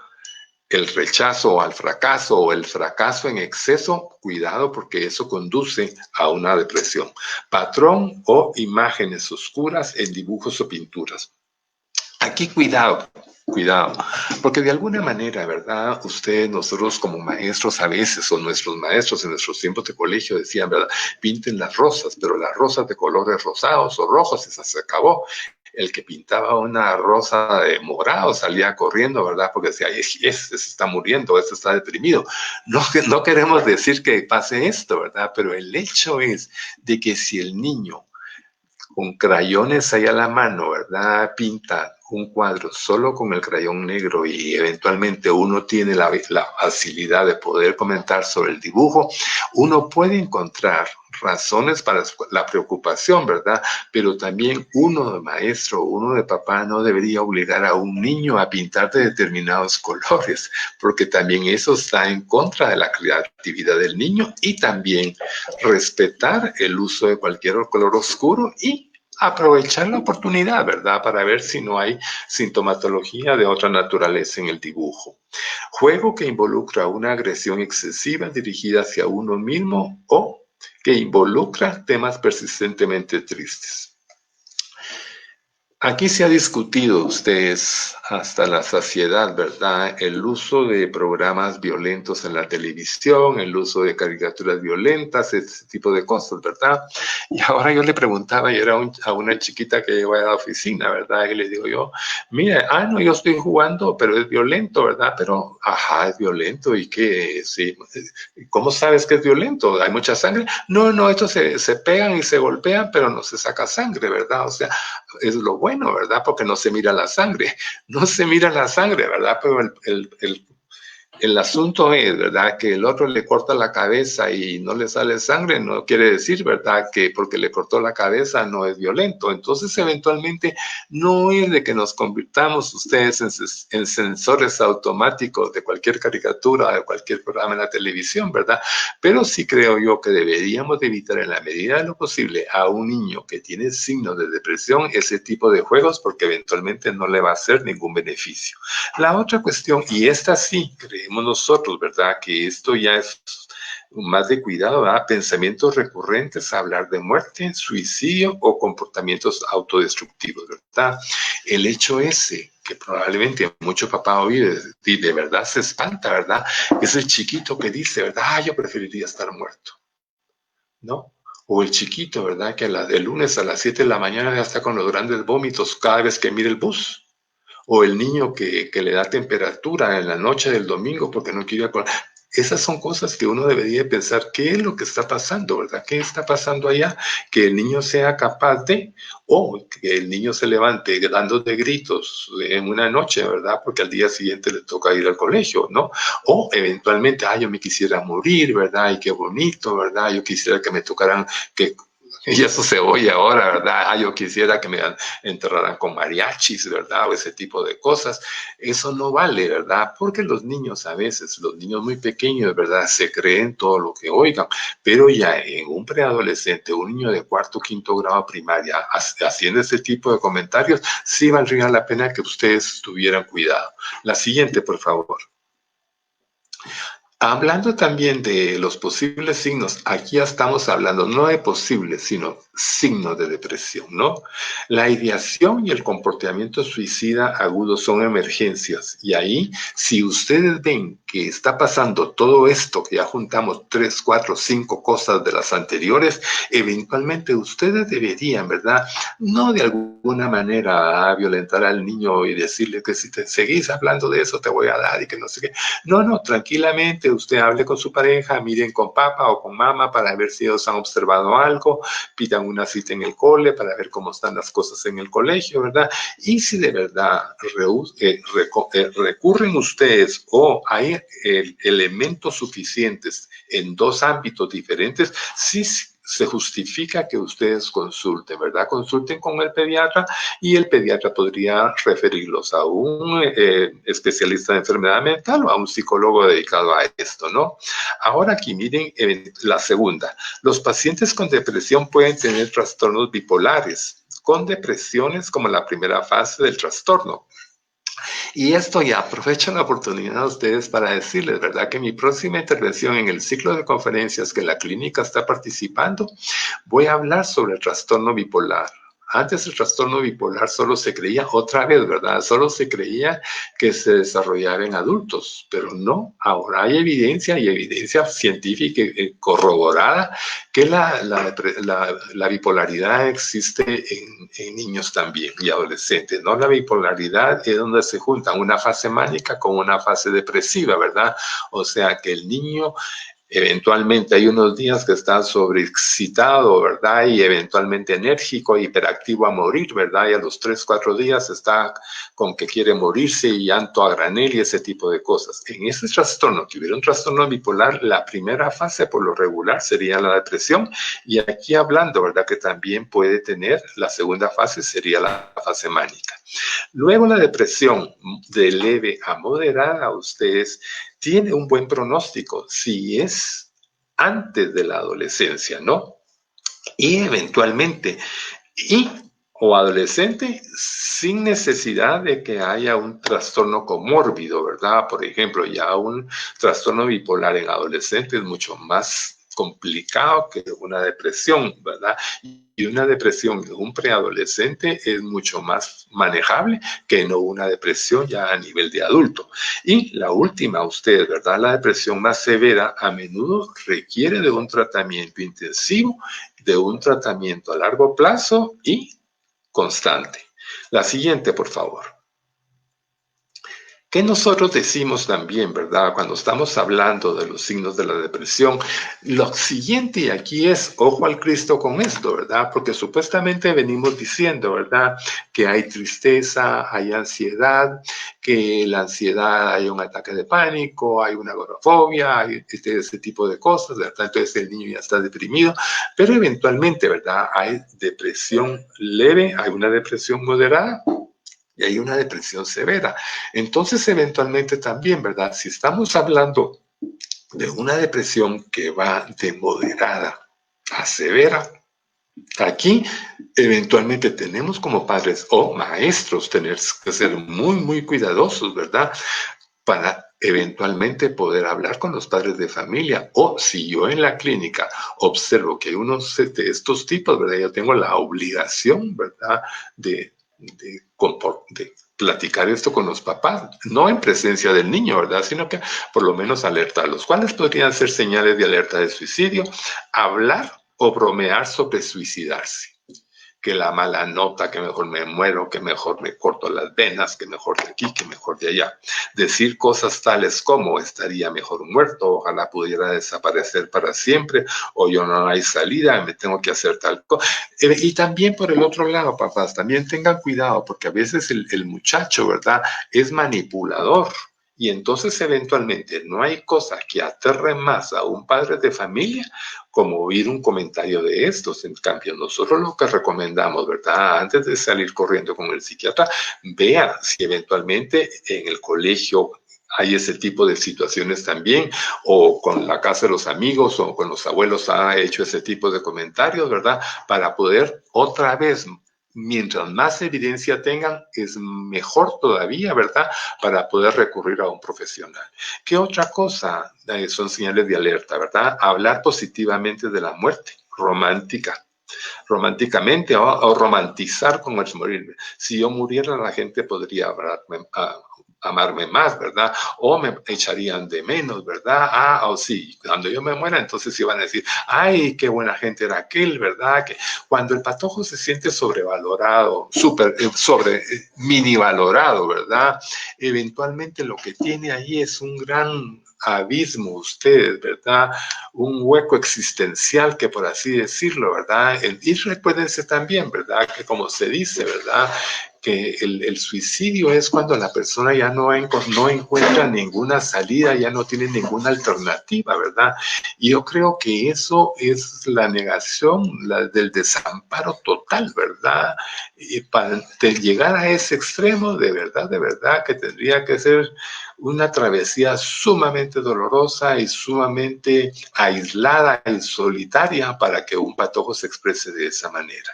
el rechazo al fracaso o el fracaso en exceso, cuidado porque eso conduce a una depresión. Patrón o imágenes oscuras en dibujos o pinturas. Aquí cuidado, porque de alguna manera, ¿verdad? Nosotros como maestros a veces, o nuestros maestros en nuestros tiempos de colegio decían, ¿verdad? Pinten las rosas, pero las rosas de colores rosados o rojos, esa se acabó. El que pintaba una rosa de morado salía corriendo, ¿verdad? Porque decía, se está muriendo, este está deprimido. No queremos decir que pase esto, ¿verdad? Pero el hecho es de que si el niño con crayones ahí a la mano, ¿verdad? Pinta un cuadro solo con el crayón negro y eventualmente uno tiene la facilidad de poder comentar sobre el dibujo, uno puede encontrar razones para la preocupación, ¿verdad? Pero también uno de maestro, uno de papá no debería obligar a un niño a pintar de determinados colores, porque también eso está en contra de la creatividad del niño y también respetar el uso de cualquier color oscuro y aprovechar la oportunidad, ¿verdad? Para ver si no hay sintomatología de otra naturaleza en el dibujo. Juego que involucra una agresión excesiva dirigida hacia uno mismo o que involucra temas persistentemente tristes. Aquí se ha discutido, ustedes, hasta la saciedad, ¿verdad? El uso de programas violentos en la televisión, el uso de caricaturas violentas, ese tipo de cosas, ¿verdad? Y ahora yo le preguntaba, y era a una chiquita que llegó a la oficina, ¿verdad? Y le digo yo, mira, no, yo estoy jugando, pero es violento, ¿verdad? Pero, es violento, ¿y qué? Sí. ¿Cómo sabes que es violento? ¿Hay mucha sangre? No, estos se pegan y se golpean, pero no se saca sangre, ¿verdad? O sea, es lo bueno, ¿verdad? Porque no se mira la sangre. No se mira la sangre, ¿verdad? Pero el asunto es, ¿verdad? Que el otro le corta la cabeza y no le sale sangre, no quiere decir, ¿verdad? Que porque le cortó la cabeza no es violento. Entonces, eventualmente, no es de que nos convirtamos ustedes en sensores automáticos de cualquier caricatura, de cualquier programa en la televisión, ¿verdad? Pero sí creo yo que deberíamos de evitar en la medida de lo posible a un niño que tiene signos de depresión ese tipo de juegos porque eventualmente no le va a hacer ningún beneficio. La otra cuestión, y esta sí, creemos nosotros, ¿verdad? Que esto ya es más de cuidado, ¿verdad? Pensamientos recurrentes, hablar de muerte, suicidio o comportamientos autodestructivos, ¿verdad? El hecho ese que probablemente mucho papá oye y de verdad se espanta, ¿verdad? Es el chiquito que dice, ¿verdad? Yo preferiría estar muerto, ¿no? O el chiquito, ¿verdad? Que el lunes a las 7 de la mañana ya está con los grandes vómitos cada vez que mira el bus. O el niño que le da temperatura en la noche del domingo porque no quiere acordar. Esas son cosas que uno debería pensar, ¿qué es lo que está pasando, verdad? ¿Qué está pasando allá? Que el niño sea capaz de, o que el niño se levante dando de gritos en una noche, ¿verdad? Porque al día siguiente le toca ir al colegio, ¿no? O eventualmente, yo me quisiera morir, ¿verdad? Y qué bonito, ¿verdad? Yo quisiera que me tocaran, que Y eso se oye ahora, ¿verdad? Ah, yo quisiera que me enterraran con mariachis, ¿verdad? O ese tipo de cosas. Eso no vale, ¿verdad? Porque los niños a veces, los niños muy pequeños, ¿verdad? Se creen todo lo que oigan, pero ya en un preadolescente, un niño de cuarto, quinto grado primaria, haciendo ese tipo de comentarios, sí valdría la pena que ustedes tuvieran cuidado. La siguiente, por favor. Hablando también de los posibles signos, aquí ya estamos hablando no de posibles, sino signos de depresión, ¿no? La ideación y el comportamiento suicida agudo son emergencias. Y ahí, si ustedes ven que está pasando todo esto, que ya juntamos 3, 4, 5 cosas de las anteriores, eventualmente ustedes deberían, ¿verdad? No de alguna manera violentar al niño y decirle que si te seguís hablando de eso te voy a dar y que no sé qué. No, no, tranquilamente usted hable con su pareja, miren con papá o con mamá para ver si ellos han observado algo, pidan una cita en el cole para ver cómo están las cosas en el colegio, ¿verdad? Y si de verdad recurren ustedes o hay elementos suficientes en dos ámbitos diferentes, sí se justifica que ustedes consulten, ¿verdad? Consulten con el pediatra y el pediatra podría referirlos a un especialista de enfermedad mental o a un psicólogo dedicado a esto, ¿no? Ahora aquí miren la segunda. Los pacientes con depresión pueden tener trastornos bipolares, con depresiones como la primera fase del trastorno. Y esto ya aprovecho la oportunidad a ustedes para decirles, ¿verdad? Que mi próxima intervención en el ciclo de conferencias que la clínica está participando, voy a hablar sobre el trastorno bipolar. Antes el trastorno bipolar solo se creía, otra vez, ¿verdad? Solo se creía que se desarrollaba en adultos, pero no, ahora hay evidencia y evidencia científica corroborada que la bipolaridad existe en niños también y adolescentes, ¿no? La bipolaridad es donde se juntan una fase mágica con una fase depresiva, ¿verdad? O sea que el niño eventualmente hay unos días que está sobreexcitado, ¿verdad? Y eventualmente enérgico, hiperactivo a morir, ¿verdad? Y a los 3, 4 días está con que quiere morirse y llanto a granel y ese tipo de cosas. En ese trastorno, que hubiera un trastorno bipolar, la primera fase por lo regular sería la depresión. Y aquí hablando, ¿verdad? Que también puede tener, la segunda fase sería la fase mágica. Luego la depresión de leve a moderada, ustedes tiene un buen pronóstico si es antes de la adolescencia, ¿no? Y eventualmente, o adolescente sin necesidad de que haya un trastorno comórbido, ¿verdad? Por ejemplo, ya un trastorno bipolar en adolescente es mucho más complicado que una depresión, ¿verdad? Y una depresión en un preadolescente es mucho más manejable que no una depresión ya a nivel de adulto. Y la última, usted, ¿verdad? La depresión más severa a menudo requiere de un tratamiento intensivo, de un tratamiento a largo plazo y constante. La siguiente, por favor. ¿Qué nosotros decimos también, verdad? Cuando estamos hablando de los signos de la depresión, lo siguiente aquí es, ojo al Cristo con esto, ¿verdad? Porque supuestamente venimos diciendo, ¿verdad? Que hay tristeza, hay ansiedad, que la ansiedad hay un ataque de pánico, hay una agorafobia, hay ese tipo de cosas, ¿verdad? Entonces el niño ya está deprimido, pero eventualmente, ¿verdad? Hay depresión leve, hay una depresión moderada, y hay una depresión severa. Entonces, eventualmente también, ¿verdad? Si estamos hablando de una depresión que va de moderada a severa, aquí eventualmente tenemos como padres o maestros tener que ser muy, muy cuidadosos, ¿verdad? Para eventualmente poder hablar con los padres de familia. O si yo en la clínica observo que hay unos de estos tipos, ¿verdad? Yo tengo la obligación, ¿verdad? De platicar esto con los papás, no en presencia del niño, ¿verdad? Sino que por lo menos alertarlos. ¿Cuáles podrían ser señales de alerta de suicidio? Hablar o bromear sobre suicidarse. Que la mala nota, que mejor me muero, que mejor me corto las venas, que mejor de aquí, que mejor de allá. Decir cosas tales como estaría mejor muerto, ojalá pudiera desaparecer para siempre, o yo no hay salida, me tengo que hacer tal cosa. Y también por el otro lado, papás, también tengan cuidado, porque a veces el muchacho, ¿verdad?, es manipulador. Y entonces eventualmente no hay cosa que aterre más a un padre de familia como oír un comentario de estos. En cambio, nosotros lo que recomendamos, ¿verdad? Antes de salir corriendo con el psiquiatra, vea si eventualmente en el colegio hay ese tipo de situaciones también, o con la casa de los amigos o con los abuelos ha hecho ese tipo de comentarios, ¿verdad? Para poder otra vez, mientras más evidencia tengan, es mejor todavía, ¿verdad? Para poder recurrir a un profesional. ¿Qué otra cosa son señales de alerta, ¿verdad? Hablar positivamente de la muerte románticamente o romantizar como es morirme. Si yo muriera, la gente podría amarme más, ¿verdad? O me echarían de menos, ¿verdad? O sí, cuando yo me muera, entonces iban a decir, ay, qué buena gente era aquel, ¿verdad? Que cuando el patojo se siente sobrevalorado, minivalorado, ¿verdad? Eventualmente lo que tiene ahí es un gran abismo ustedes, ¿verdad? Un hueco existencial que por así decirlo, ¿verdad? Y recuérdense también, ¿verdad? Que como se dice, ¿verdad? Que el suicidio es cuando la persona ya no encuentra ninguna salida, ya no tiene ninguna alternativa, ¿verdad? Y yo creo que eso es la negación del desamparo total, ¿verdad? Y para llegar a ese extremo, de verdad, que tendría que ser una travesía sumamente dolorosa y sumamente aislada y solitaria para que un patojo se exprese de esa manera.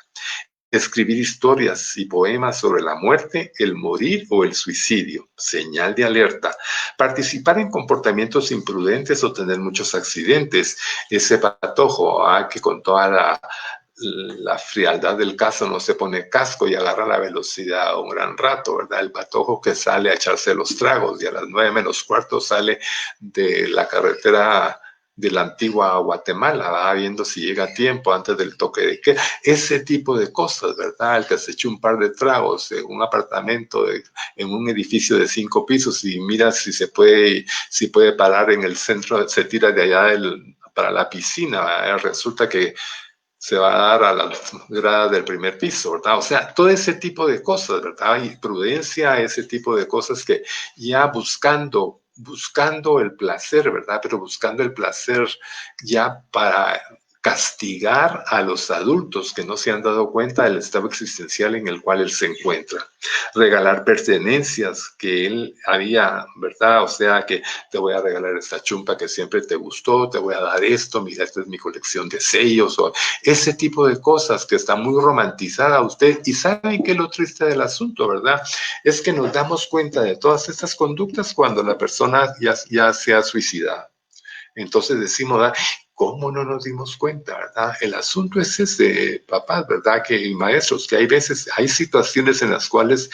Escribir historias y poemas sobre la muerte, el morir o el suicidio. Señal de alerta. Participar en comportamientos imprudentes o tener muchos accidentes. Ese patojo que con toda la frialdad del caso no se pone casco y agarra la velocidad un gran rato, ¿verdad? El patojo que sale a echarse los tragos y a las 9:45 sale de la carretera de la antigua Guatemala, va viendo si llega a tiempo antes del toque de queda. Ese tipo de cosas, ¿verdad? El que se eche un par de tragos en un apartamento, en un edificio de 5 pisos y mira si puede parar en el centro, se tira de allá para la piscina, ¿verdad? Resulta que se va a dar a las gradas del primer piso, ¿verdad? O sea, todo ese tipo de cosas, ¿verdad? Y prudencia, ese tipo de cosas que ya buscando el placer, ¿verdad? Pero buscando el placer ya para castigar a los adultos que no se han dado cuenta del estado existencial en el cual él se encuentra. Regalar pertenencias que él había, ¿verdad? O sea, que te voy a regalar esta chumpa que siempre te gustó, te voy a dar esto, mira, esta es mi colección de sellos, o ese tipo de cosas que está muy romantizada a usted. Y ¿saben qué es lo triste del asunto, verdad? Es que nos damos cuenta de todas estas conductas cuando la persona ya se ha suicidado. Entonces decimos, ¿cómo no nos dimos cuenta, verdad? El asunto es ese, papás, ¿verdad? Que maestros, que hay situaciones en las cuales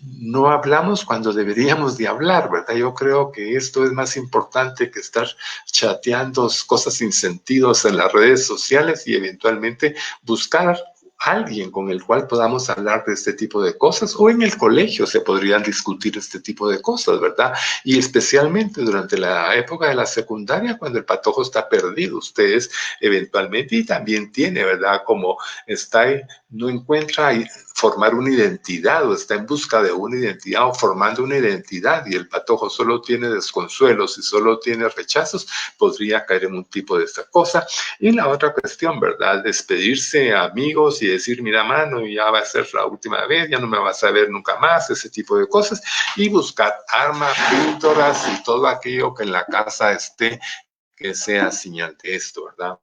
no hablamos cuando deberíamos de hablar, ¿verdad? Yo creo que esto es más importante que estar chateando cosas sin sentidos en las redes sociales y eventualmente buscar alguien con el cual podamos hablar de este tipo de cosas, o en el colegio se podrían discutir este tipo de cosas, ¿verdad? Y especialmente durante la época de la secundaria, cuando el patojo está perdido, ustedes eventualmente, y también tiene, ¿verdad? Como está ahí, no encuentra formar una identidad o está en busca de una identidad o formando una identidad y el patojo solo tiene desconsuelos y solo tiene rechazos, podría caer en un tipo de esta cosa. Y la otra cuestión, ¿verdad? Despedirse a amigos y decir, mira, mano, ya va a ser la última vez, ya no me vas a ver nunca más, ese tipo de cosas. Y buscar armas, píldoras y todo aquello que en la casa esté que sea señal de esto, ¿verdad?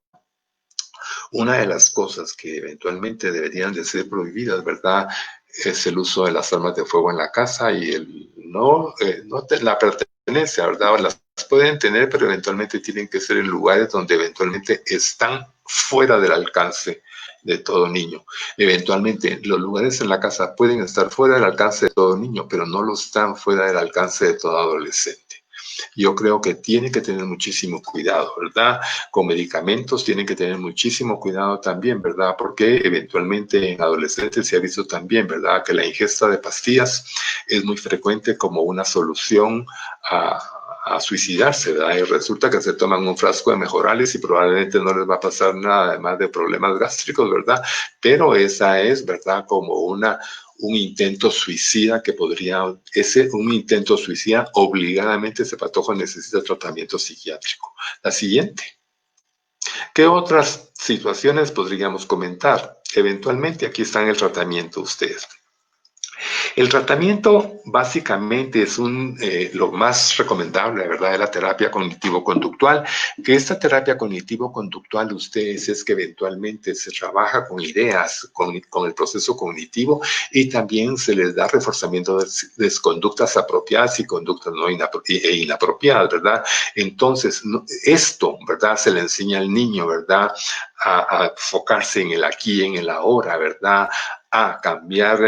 Una de las cosas que eventualmente deberían de ser prohibidas, ¿verdad? Es el uso de las armas de fuego en la casa y la pertenencia, ¿verdad? Las pueden tener, pero eventualmente tienen que ser en lugares donde eventualmente están fuera del alcance de todo niño. Eventualmente, los lugares en la casa pueden estar fuera del alcance de todo niño, pero no lo están fuera del alcance de todo adolescente. Yo creo que tienen que tener muchísimo cuidado, ¿verdad? Con medicamentos tienen que tener muchísimo cuidado también, ¿verdad? Porque eventualmente en adolescentes se ha visto también, ¿verdad? Que la ingesta de pastillas es muy frecuente como una solución a suicidarse, ¿verdad? Y resulta que se toman un frasco de mejorales y probablemente no les va a pasar nada además de problemas gástricos, ¿verdad? Pero esa es, ¿verdad? Como un intento suicida que podría, un intento suicida, obligadamente ese patojo necesita tratamiento psiquiátrico. La siguiente. ¿Qué otras situaciones podríamos comentar? Eventualmente aquí está en el tratamiento ustedes. El tratamiento básicamente es lo más recomendable, ¿verdad?, de la terapia cognitivo-conductual, que esta terapia cognitivo-conductual ustedes es que eventualmente se trabaja con ideas, con el proceso cognitivo y también se les da reforzamiento de conductas apropiadas y conductas inapropiadas, ¿verdad? Entonces, esto, ¿verdad?, se le enseña al niño, ¿verdad?, a enfocarse en el aquí y en el ahora, ¿verdad?, a cambiar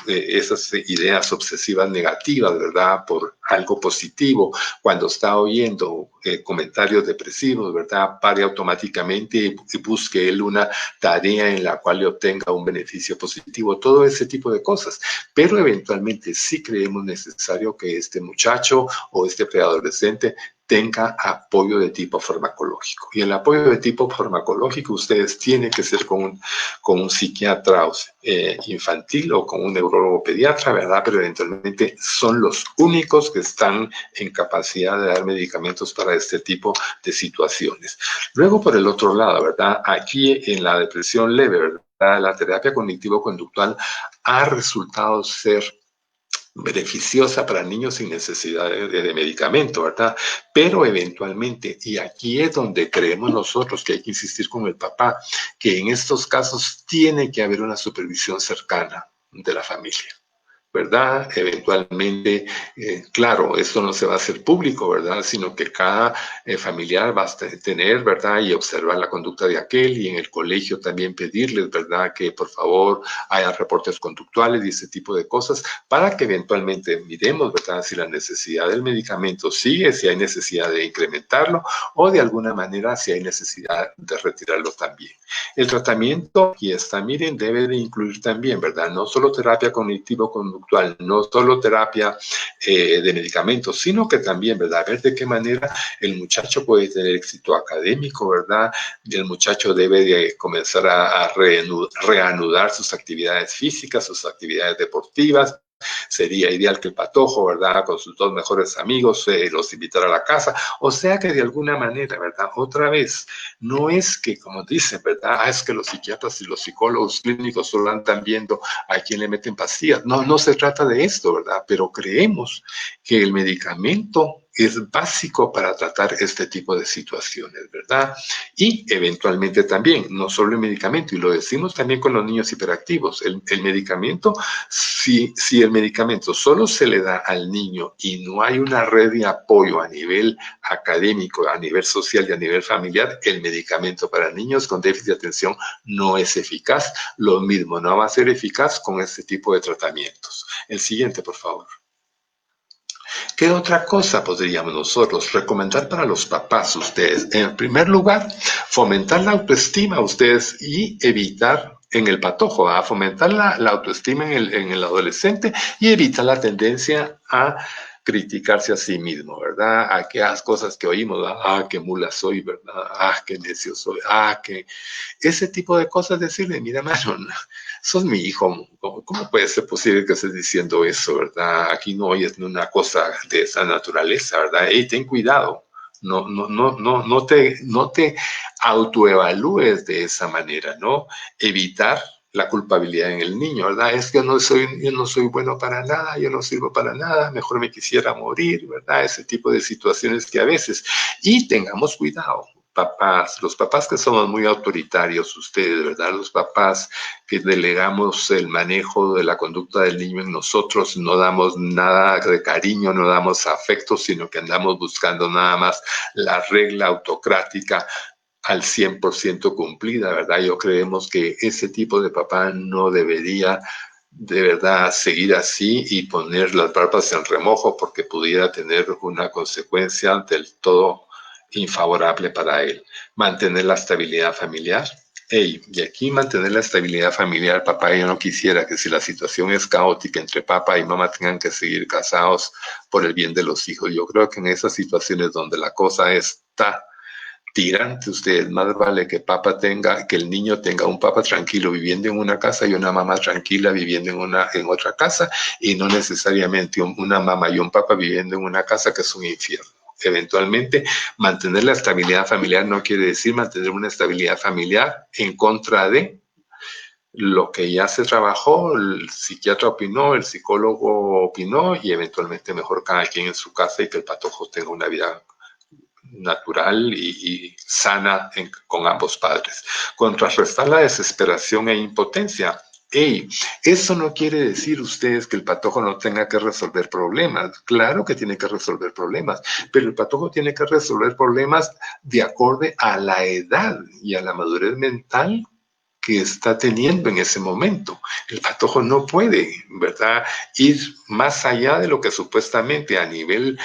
esas ideas obsesivas negativas, ¿verdad?, por algo positivo. Cuando está oyendo comentarios depresivos, ¿verdad?, pare automáticamente y busque él una tarea en la cual le obtenga un beneficio positivo, todo ese tipo de cosas. Pero eventualmente sí creemos necesario que este muchacho o este preadolescente tenga apoyo de tipo farmacológico. Y el apoyo de tipo farmacológico ustedes tienen que ser con un psiquiatra infantil o con un neurólogo pediatra, ¿verdad? Pero eventualmente son los únicos que están en capacidad de dar medicamentos para este tipo de situaciones. Luego, por el otro lado, ¿verdad?, aquí en la depresión leve, ¿verdad?, la terapia cognitivo-conductual ha resultado ser beneficiosa para niños sin necesidad de medicamento, ¿verdad? Pero eventualmente, y aquí es donde creemos nosotros que hay que insistir con el papá, que en estos casos tiene que haber una supervisión cercana de la familia, ¿verdad? Eventualmente, claro, esto no se va a hacer público, ¿verdad?, sino que cada familiar va a tener, ¿verdad?, y observar la conducta de aquel, y en el colegio también pedirles, ¿verdad?, que por favor haya reportes conductuales y ese tipo de cosas, para que eventualmente miremos, ¿verdad?, si la necesidad del medicamento sigue, si hay necesidad de incrementarlo, o de alguna manera si hay necesidad de retirarlo también. El tratamiento, y está, miren, debe de incluir también, ¿verdad?, no solo terapia cognitivo-conductual, no solo terapia de medicamentos, sino que también, ¿verdad?, ver de qué manera el muchacho puede tener éxito académico, ¿verdad? Y el muchacho debe de comenzar a reanudar sus actividades físicas, sus actividades deportivas. Sería ideal que el patojo, ¿verdad?, con sus dos mejores amigos, los invitara a la casa. O sea que de alguna manera, ¿verdad?, otra vez, no es que, como dicen, ¿verdad?, es que los psiquiatras y los psicólogos clínicos solo andan viendo a quién le meten pastillas. No, no se trata de esto, ¿verdad? Pero creemos que el medicamento es básico para tratar este tipo de situaciones, ¿verdad? Y eventualmente también, no solo el medicamento, y lo decimos también con los niños hiperactivos, el medicamento, si el medicamento solo se le da al niño y no hay una red de apoyo a nivel académico, a nivel social y a nivel familiar, el medicamento para niños con déficit de atención no es eficaz. Lo mismo, no va a ser eficaz con este tipo de tratamientos. El siguiente, por favor. ¿Qué otra cosa podríamos nosotros recomendar para los papás ustedes? En primer lugar, fomentar la autoestima ustedes y evitar en el patojo, a fomentar la autoestima en el adolescente y evitar la tendencia a criticarse a sí mismo, ¿verdad? A aquellas cosas que oímos, ¿verdad? Ah, qué mula soy, ¿verdad? Ah, qué necio soy, ah, qué... Ese tipo de cosas, decirle, mira, mano, sos mi hijo, ¿cómo puede ser posible que estés diciendo eso, verdad? Aquí no oyes una cosa de esa naturaleza, ¿verdad? Ey, ten cuidado. No te autoevalúes de esa manera, ¿no? Evitar la culpabilidad en el niño, ¿verdad? Es que yo no soy bueno para nada, yo no sirvo para nada, mejor me quisiera morir, ¿verdad? Ese tipo de situaciones que a veces, y tengamos cuidado, papás, los papás que somos muy autoritarios, ustedes, ¿verdad? Los papás que delegamos el manejo de la conducta del niño en nosotros, no damos nada de cariño, no damos afecto, sino que andamos buscando nada más la regla autocrática al 100% cumplida, ¿verdad? Yo creemos que ese tipo de papá no debería de verdad seguir así y poner las barbas en remojo porque pudiera tener una consecuencia del todo infavorable para él. Mantener la estabilidad familiar. Y aquí mantener la estabilidad familiar, papá, yo no quisiera que si la situación es caótica entre papá y mamá tengan que seguir casados por el bien de los hijos. Yo creo que en esas situaciones donde la cosa está tirante ustedes. Más vale que que el niño tenga un papá tranquilo viviendo en una casa y una mamá tranquila viviendo en otra casa, y no necesariamente una mamá y un papá viviendo en una casa que es un infierno. Eventualmente, mantener la estabilidad familiar no quiere decir mantener una estabilidad familiar en contra de lo que ya se trabajó, el psiquiatra opinó, el psicólogo opinó, y eventualmente mejor cada quien en su casa y que el patojo tenga una vida natural y sana con ambos padres. Contrarrestar la desesperación e impotencia. Hey, eso no quiere decir ustedes que el patojo no tenga que resolver problemas. Claro que tiene que resolver problemas, pero el patojo tiene que resolver problemas de acorde a la edad y a la madurez mental que está teniendo en ese momento. El patojo no puede, ¿verdad?, ir más allá de lo que supuestamente a nivel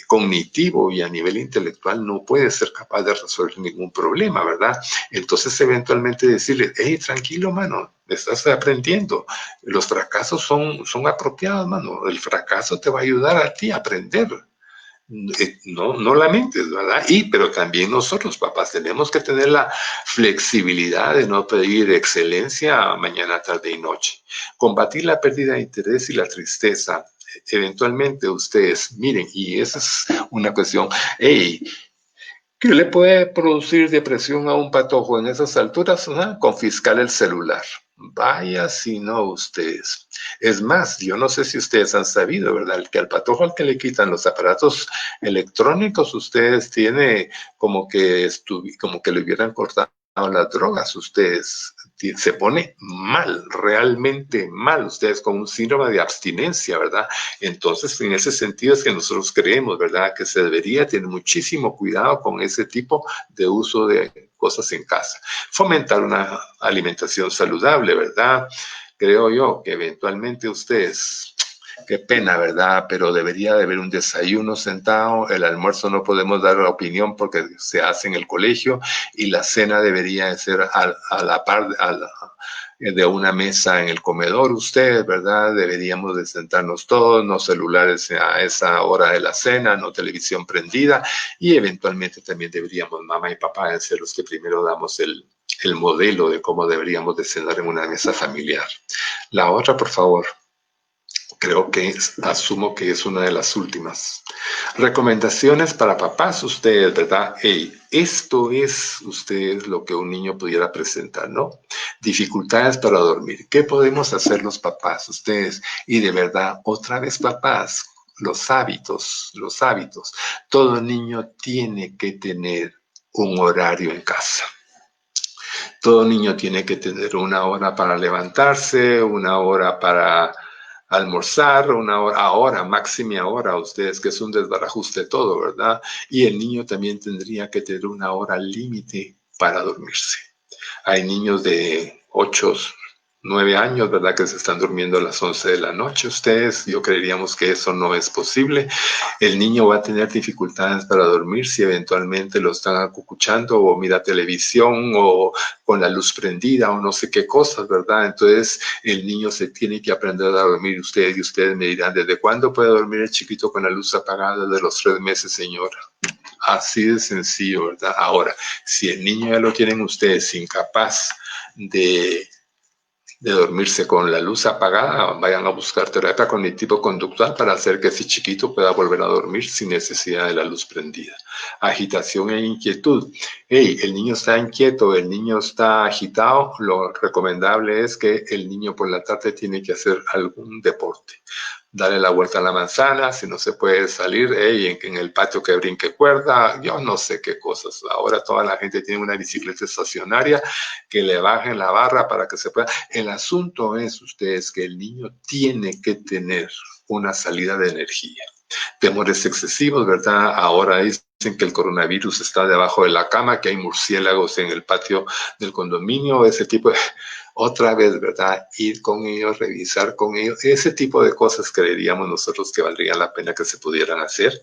cognitivo y a nivel intelectual no puede ser capaz de resolver ningún problema, ¿verdad? Entonces, eventualmente decirle, hey, tranquilo, mano, estás aprendiendo. Los fracasos son apropiados, mano. El fracaso te va a ayudar a ti a aprender. No lamentes, ¿verdad? Pero también nosotros, papás, tenemos que tener la flexibilidad de no pedir excelencia mañana, tarde y noche. Combatir la pérdida de interés y la tristeza. Eventualmente ustedes, miren, y esa es una cuestión, hey, ¿qué le puede producir depresión a un patojo en esas alturas? Confiscar el celular. Vaya si no ustedes. Es más, yo no sé si ustedes han sabido, ¿verdad? Que al patojo al que le quitan los aparatos electrónicos, ustedes tiene como que le hubieran cortado las drogas. Ustedes se pone mal, realmente mal. Ustedes con un síndrome de abstinencia, ¿verdad? Entonces, en ese sentido es que nosotros creemos, ¿verdad?, que se debería tener muchísimo cuidado con ese tipo de uso de cosas en casa. Fomentar una alimentación saludable, ¿verdad? Creo yo que eventualmente ustedes, qué pena, ¿verdad?, pero debería de haber un desayuno sentado, el almuerzo no podemos dar la opinión porque se hace en el colegio, y la cena debería de ser a la par de una mesa en el comedor. Ustedes, ¿verdad? Deberíamos de sentarnos todos, no celulares a esa hora de la cena, no televisión prendida, y eventualmente también deberíamos, mamá y papá, ser los que primero damos el modelo de cómo deberíamos de cenar en una mesa familiar. La otra, por favor. Creo que asumo que es una de las últimas. Recomendaciones para papás, ustedes, ¿verdad? Hey, esto es ustedes lo que un niño pudiera presentar, ¿no? Dificultades para dormir. ¿Qué podemos hacer los papás, ustedes? Y de verdad, otra vez papás, los hábitos, los hábitos. Todo niño tiene que tener un horario en casa. Todo niño tiene que tener una hora para levantarse, una hora para almorzar, una hora, ahora, máxima hora, ustedes, que es un desbarajuste todo, ¿verdad? Y el niño también tendría que tener una hora límite para dormirse. Hay niños de 8, 9 años, ¿verdad?, que se están durmiendo a las 11 de la noche. Ustedes, yo creeríamos que eso no es posible. El niño va a tener dificultades para dormir si eventualmente lo están acucuchando o mira televisión o con la luz prendida o no sé qué cosas, ¿verdad? Entonces, el niño se tiene que aprender a dormir. Y ustedes me dirán, ¿desde cuándo puede dormir el chiquito con la luz apagada? Desde los 3 meses, señora. Así de sencillo, ¿verdad? Ahora, si el niño ya lo tienen ustedes incapaz de dormirse con la luz apagada, vayan a buscar terapia cognitivo-conductual para hacer que ese chiquito pueda volver a dormir sin necesidad de la luz prendida. Agitación e inquietud. Hey, el niño está inquieto, el niño está agitado, lo recomendable es que el niño por la tarde tiene que hacer algún deporte. Darle la vuelta a la manzana, si no se puede salir, en el patio que brinque cuerda, yo no sé qué cosas. Ahora toda la gente tiene una bicicleta estacionaria, que le bajen la barra para que se pueda. El asunto es, ustedes, que el niño tiene que tener una salida de energía. Temores excesivos, ¿verdad? Ahora dicen que el coronavirus está debajo de la cama, que hay murciélagos en el patio del condominio, ese tipo de... otra vez, ¿verdad? Ir con ellos, revisar con ellos, ese tipo de cosas creeríamos nosotros que valdría la pena que se pudieran hacer.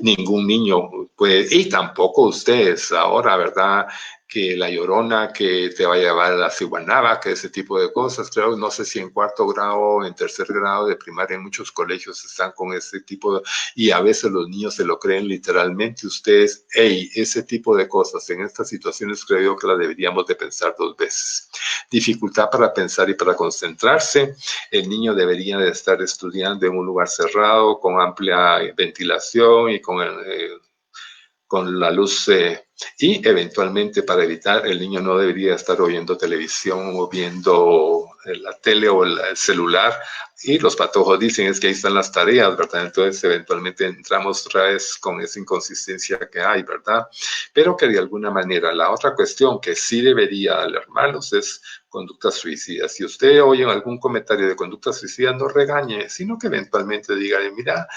Ningún niño puede, y tampoco ustedes ahora, ¿verdad? Que la Llorona, que te va a llevar a la Ciguanaba, que ese tipo de cosas. Creo, no sé si en cuarto grado o en tercer grado de primaria en muchos colegios están con ese tipo de, y a veces los niños se lo creen literalmente. Ustedes, hey, ese tipo de cosas en estas situaciones creo que las deberíamos de pensar 2 veces. Dificultad para pensar y para concentrarse. El niño debería de estar estudiando en un lugar cerrado, con amplia ventilación y con la luz y eventualmente para evitar, el niño no debería estar oyendo televisión o viendo la tele o el celular. Y los patojos dicen es que ahí están las tareas, ¿verdad? Entonces eventualmente entramos otra vez con esa inconsistencia que hay, ¿verdad? Pero que de alguna manera la otra cuestión que sí debería alarmarlos es conductas suicidas. Si usted oye algún comentario de conducta suicida, no regañe, sino que eventualmente diga, mira,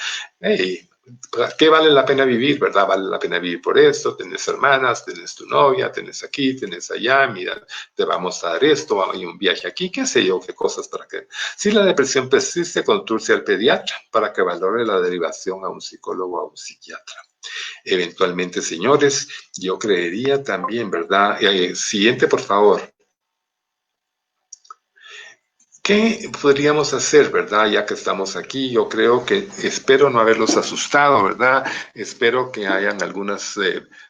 hey, ¿qué vale la pena vivir, verdad? Vale la pena vivir por esto, tenés hermanas, tenés tu novia, tenés aquí, tenés allá, mira, te vamos a dar esto, hay un viaje aquí, qué sé yo, qué cosas para que... Si la depresión persiste, conduce al pediatra para que valore la derivación a un psicólogo o a un psiquiatra. Eventualmente, señores, yo creería también, ¿verdad? Siguiente, por favor. ¿Qué podríamos hacer, verdad? Ya que estamos aquí, yo creo que espero no haberlos asustado, ¿verdad? Espero que hayan algunas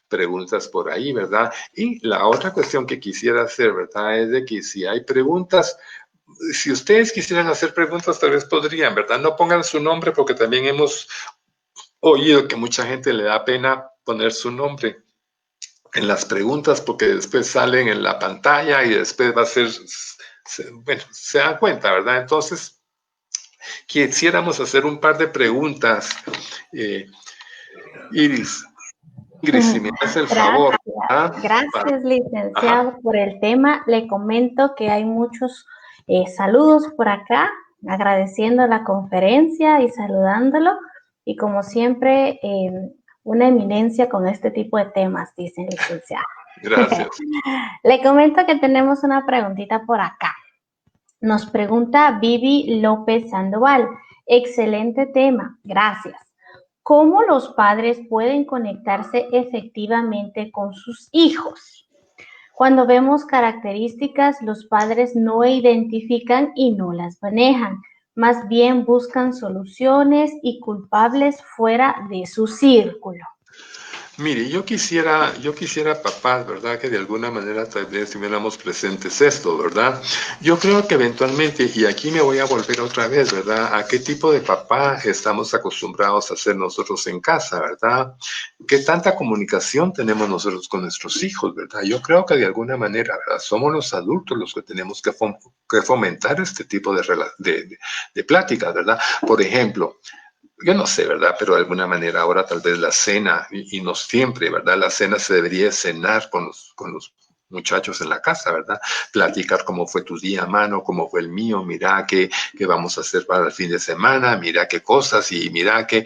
preguntas por ahí, ¿verdad? Y la otra cuestión que quisiera hacer, ¿verdad? Es de que si hay preguntas, si ustedes quisieran hacer preguntas, tal vez podrían, ¿verdad? No pongan su nombre porque también hemos oído que mucha gente le da pena poner su nombre en las preguntas porque después salen en la pantalla y después va a ser, bueno, se dan cuenta, ¿verdad? Entonces, quisiéramos hacer un par de preguntas. Iris, si me hace el favor. Gracias, gracias, licenciado, por el tema. Le comento que hay muchos saludos por acá, agradeciendo la conferencia y saludándolo. Y como siempre, una eminencia con este tipo de temas, dicen, licenciado. Gracias. Le comento que tenemos una preguntita por acá. Nos pregunta Vivi López Sandoval. Excelente tema, gracias. ¿Cómo los padres pueden conectarse efectivamente con sus hijos? Cuando vemos características, los padres no identifican y no las manejan. Más bien buscan soluciones y culpables fuera de su círculo. Mire, yo quisiera, papás, ¿verdad? Que de alguna manera tal vez tuviéramos presentes esto, ¿verdad? Yo creo que eventualmente, y aquí me voy a volver otra vez, ¿verdad? ¿A qué tipo de papá estamos acostumbrados a hacer nosotros en casa, ¿verdad? ¿Qué tanta comunicación tenemos nosotros con nuestros hijos, ¿verdad? Yo creo que de alguna manera, ¿verdad? Somos los adultos los que tenemos que fomentar este tipo de pláticas, ¿verdad? Por ejemplo, yo no sé, ¿verdad? Pero de alguna manera ahora tal vez la cena, y no siempre, ¿verdad? La cena se debería cenar con los muchachos en la casa, ¿verdad? Platicar cómo fue tu día, mano, cómo fue el mío, mira qué vamos a hacer para el fin de semana, mira qué cosas y mira qué...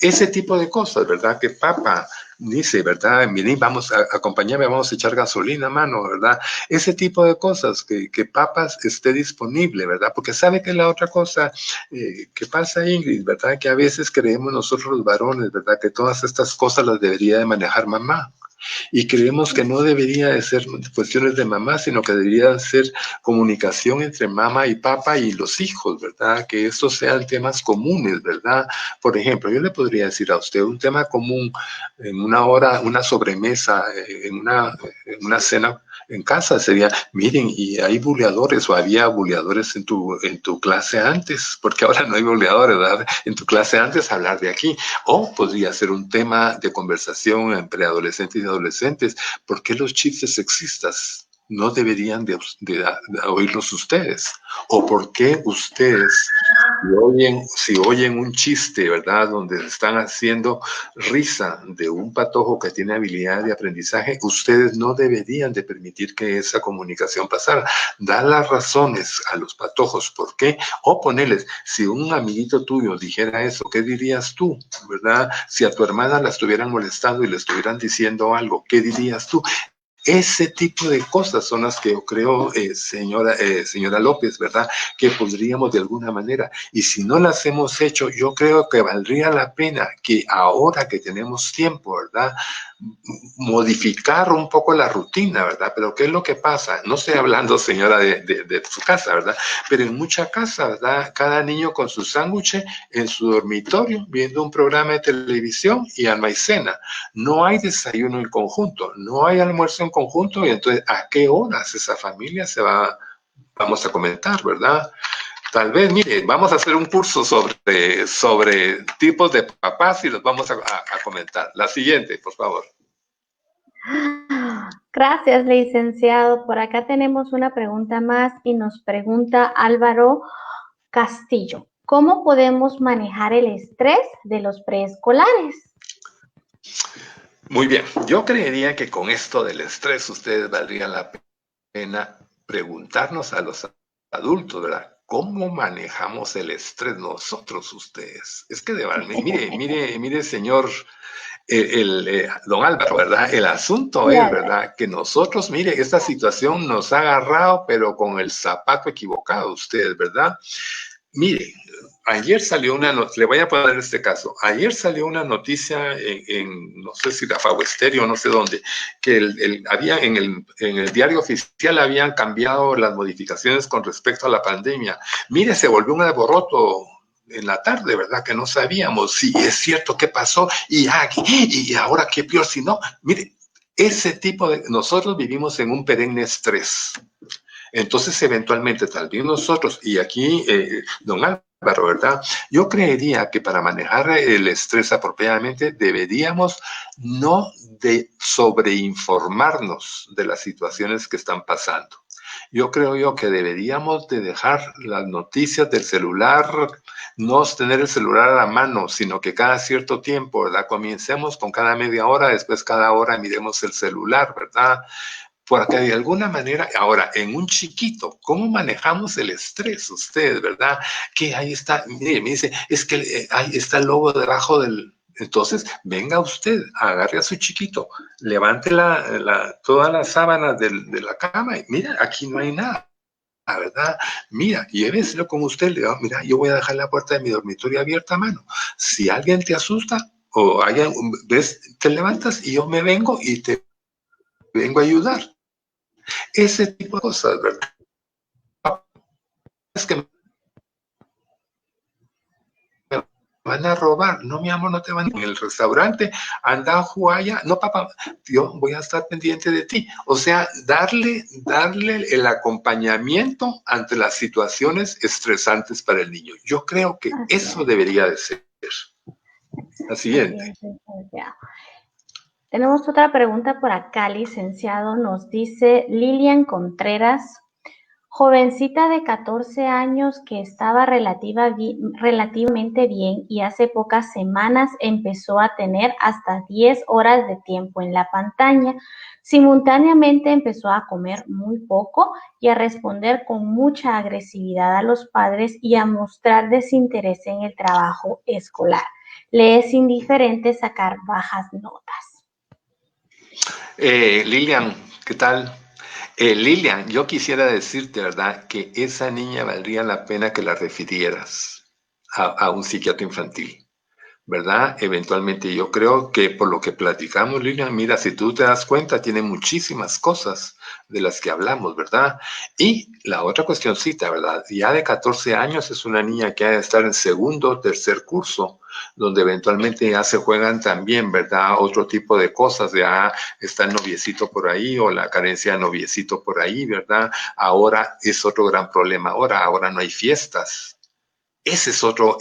Ese tipo de cosas, ¿verdad? Que papá dice, ¿verdad? Miren, vamos a acompañarme, vamos a echar gasolina, mano, ¿verdad? Ese tipo de cosas, que papas esté disponible, ¿verdad? Porque sabe que la otra cosa que pasa, Ingrid, ¿verdad? Que a veces creemos nosotros los varones, ¿verdad? Que todas estas cosas las debería de manejar mamá. Y creemos que no debería de ser cuestiones de mamá, sino que debería ser comunicación entre mamá y papá y los hijos, ¿verdad? Que estos sean temas comunes, ¿verdad? Por ejemplo, yo le podría decir a usted un tema común en una hora, una sobremesa, en una cena en casa sería, miren, y hay buleadores o había buleadores en tu clase antes, porque ahora no hay buleadores, ¿verdad? En tu clase antes hablar de aquí. O podría ser un tema de conversación entre adolescentes y adolescentes. ¿Por qué los chistes sexistas no deberían de oírlos ustedes? ¿O por qué ustedes, si oyen un chiste, ¿verdad? Donde están haciendo risa de un patojo que tiene habilidad de aprendizaje, ustedes no deberían de permitir que esa comunicación pasara. Dar las razones a los patojos, ¿por qué? O ponerles, si un amiguito tuyo dijera eso, ¿qué dirías tú? ¿Verdad? Si a tu hermana la estuvieran molestando y le estuvieran diciendo algo, ¿qué dirías tú? Ese tipo de cosas son las que yo creo, señora López, ¿verdad? Que podríamos de alguna manera, y si no las hemos hecho, yo creo que valdría la pena que ahora que tenemos tiempo, ¿verdad? Modificar un poco la rutina, ¿verdad? Pero ¿qué es lo que pasa? No estoy hablando, señora, de su casa, ¿verdad? Pero en mucha casa, ¿verdad? Cada niño con su sándwich en su dormitorio, viendo un programa de televisión y alma y cena. No hay desayuno en conjunto, no hay almuerzo en conjunto, y entonces, ¿a qué horas esa familia se va? Vamos a comentar, ¿verdad? Tal vez, mire, vamos a hacer un curso sobre tipos de papás y los vamos a comentar. La siguiente, por favor. Gracias, licenciado. Por acá tenemos una pregunta más y nos pregunta Álvaro Castillo. ¿Cómo podemos manejar el estrés de los preescolares? Muy bien, yo creería que con esto del estrés ustedes valdría la pena preguntarnos a los adultos, ¿verdad? ¿Cómo manejamos el estrés nosotros, ustedes? Es que, mire, señor, don Álvaro, ¿verdad? El asunto es, ¿verdad? Que nosotros, mire, esta situación nos ha agarrado, pero con el zapato equivocado, ustedes, ¿verdad? Mire, ayer salió le voy a poner este caso. Ayer salió una noticia no sé si la Estéreo, no sé dónde, que había en el diario oficial habían cambiado las modificaciones con respecto a la pandemia. Mire, se volvió un alboroto en la tarde, ¿verdad? Que no sabíamos si es cierto qué pasó y ahora qué peor si no. Mire, ese tipo de... Nosotros vivimos en un perenne estrés. Entonces, eventualmente, tal vez nosotros, y aquí, don Álvaro, ¿verdad? Yo creería que para manejar el estrés apropiadamente deberíamos no de sobreinformarnos de las situaciones que están pasando. Yo creo que deberíamos de dejar las noticias del celular, no tener el celular a la mano, sino que cada cierto tiempo, ¿verdad? Comencemos con cada media hora, después cada hora miremos el celular, ¿verdad? Porque de alguna manera, ahora, en un chiquito, ¿cómo manejamos el estrés ustedes, verdad? Que ahí está, mire, me dice, es que ahí está el lobo debajo del... Entonces, venga usted, agarre a su chiquito, levante todas las sábanas de la cama y mira, aquí no hay nada. La verdad, mira, lléveselo con usted, le digo, mira, yo voy a dejar la puerta de mi dormitorio abierta a mano. Si alguien te asusta o ves, te levantas y yo me vengo y te vengo a ayudar. Ese tipo de cosas, ¿verdad? Es que me van a robar. No, mi amor, no te van a... En el restaurante, anda a Juaya. No, papá, yo voy a estar pendiente de ti. O sea, darle el acompañamiento ante las situaciones estresantes para el niño. Yo creo que eso debería de ser. La siguiente. Tenemos otra pregunta por acá, licenciado. Nos dice Lilian Contreras, jovencita de 14 años que estaba relativamente bien y hace pocas semanas empezó a tener hasta 10 horas de tiempo en la pantalla. Simultáneamente empezó a comer muy poco y a responder con mucha agresividad a los padres y a mostrar desinterés en el trabajo escolar. Le es indiferente sacar bajas notas. Lilian, ¿qué tal? Lilian, yo quisiera decirte, ¿verdad?, que esa niña valdría la pena que la refirieras a un psiquiatra infantil, ¿verdad? Eventualmente yo creo que por lo que platicamos, Lilian, mira, si tú te das cuenta, tiene muchísimas cosas de las que hablamos, ¿verdad? Y la otra cuestioncita, ¿verdad? Ya de 14 años es una niña que ha de estar en segundo o tercer curso, donde eventualmente ya se juegan también, ¿verdad? Otro tipo de cosas, ya está el noviecito por ahí o la carencia de noviecito por ahí, ¿verdad? Ahora es otro gran problema, ahora no hay fiestas. Ese es otro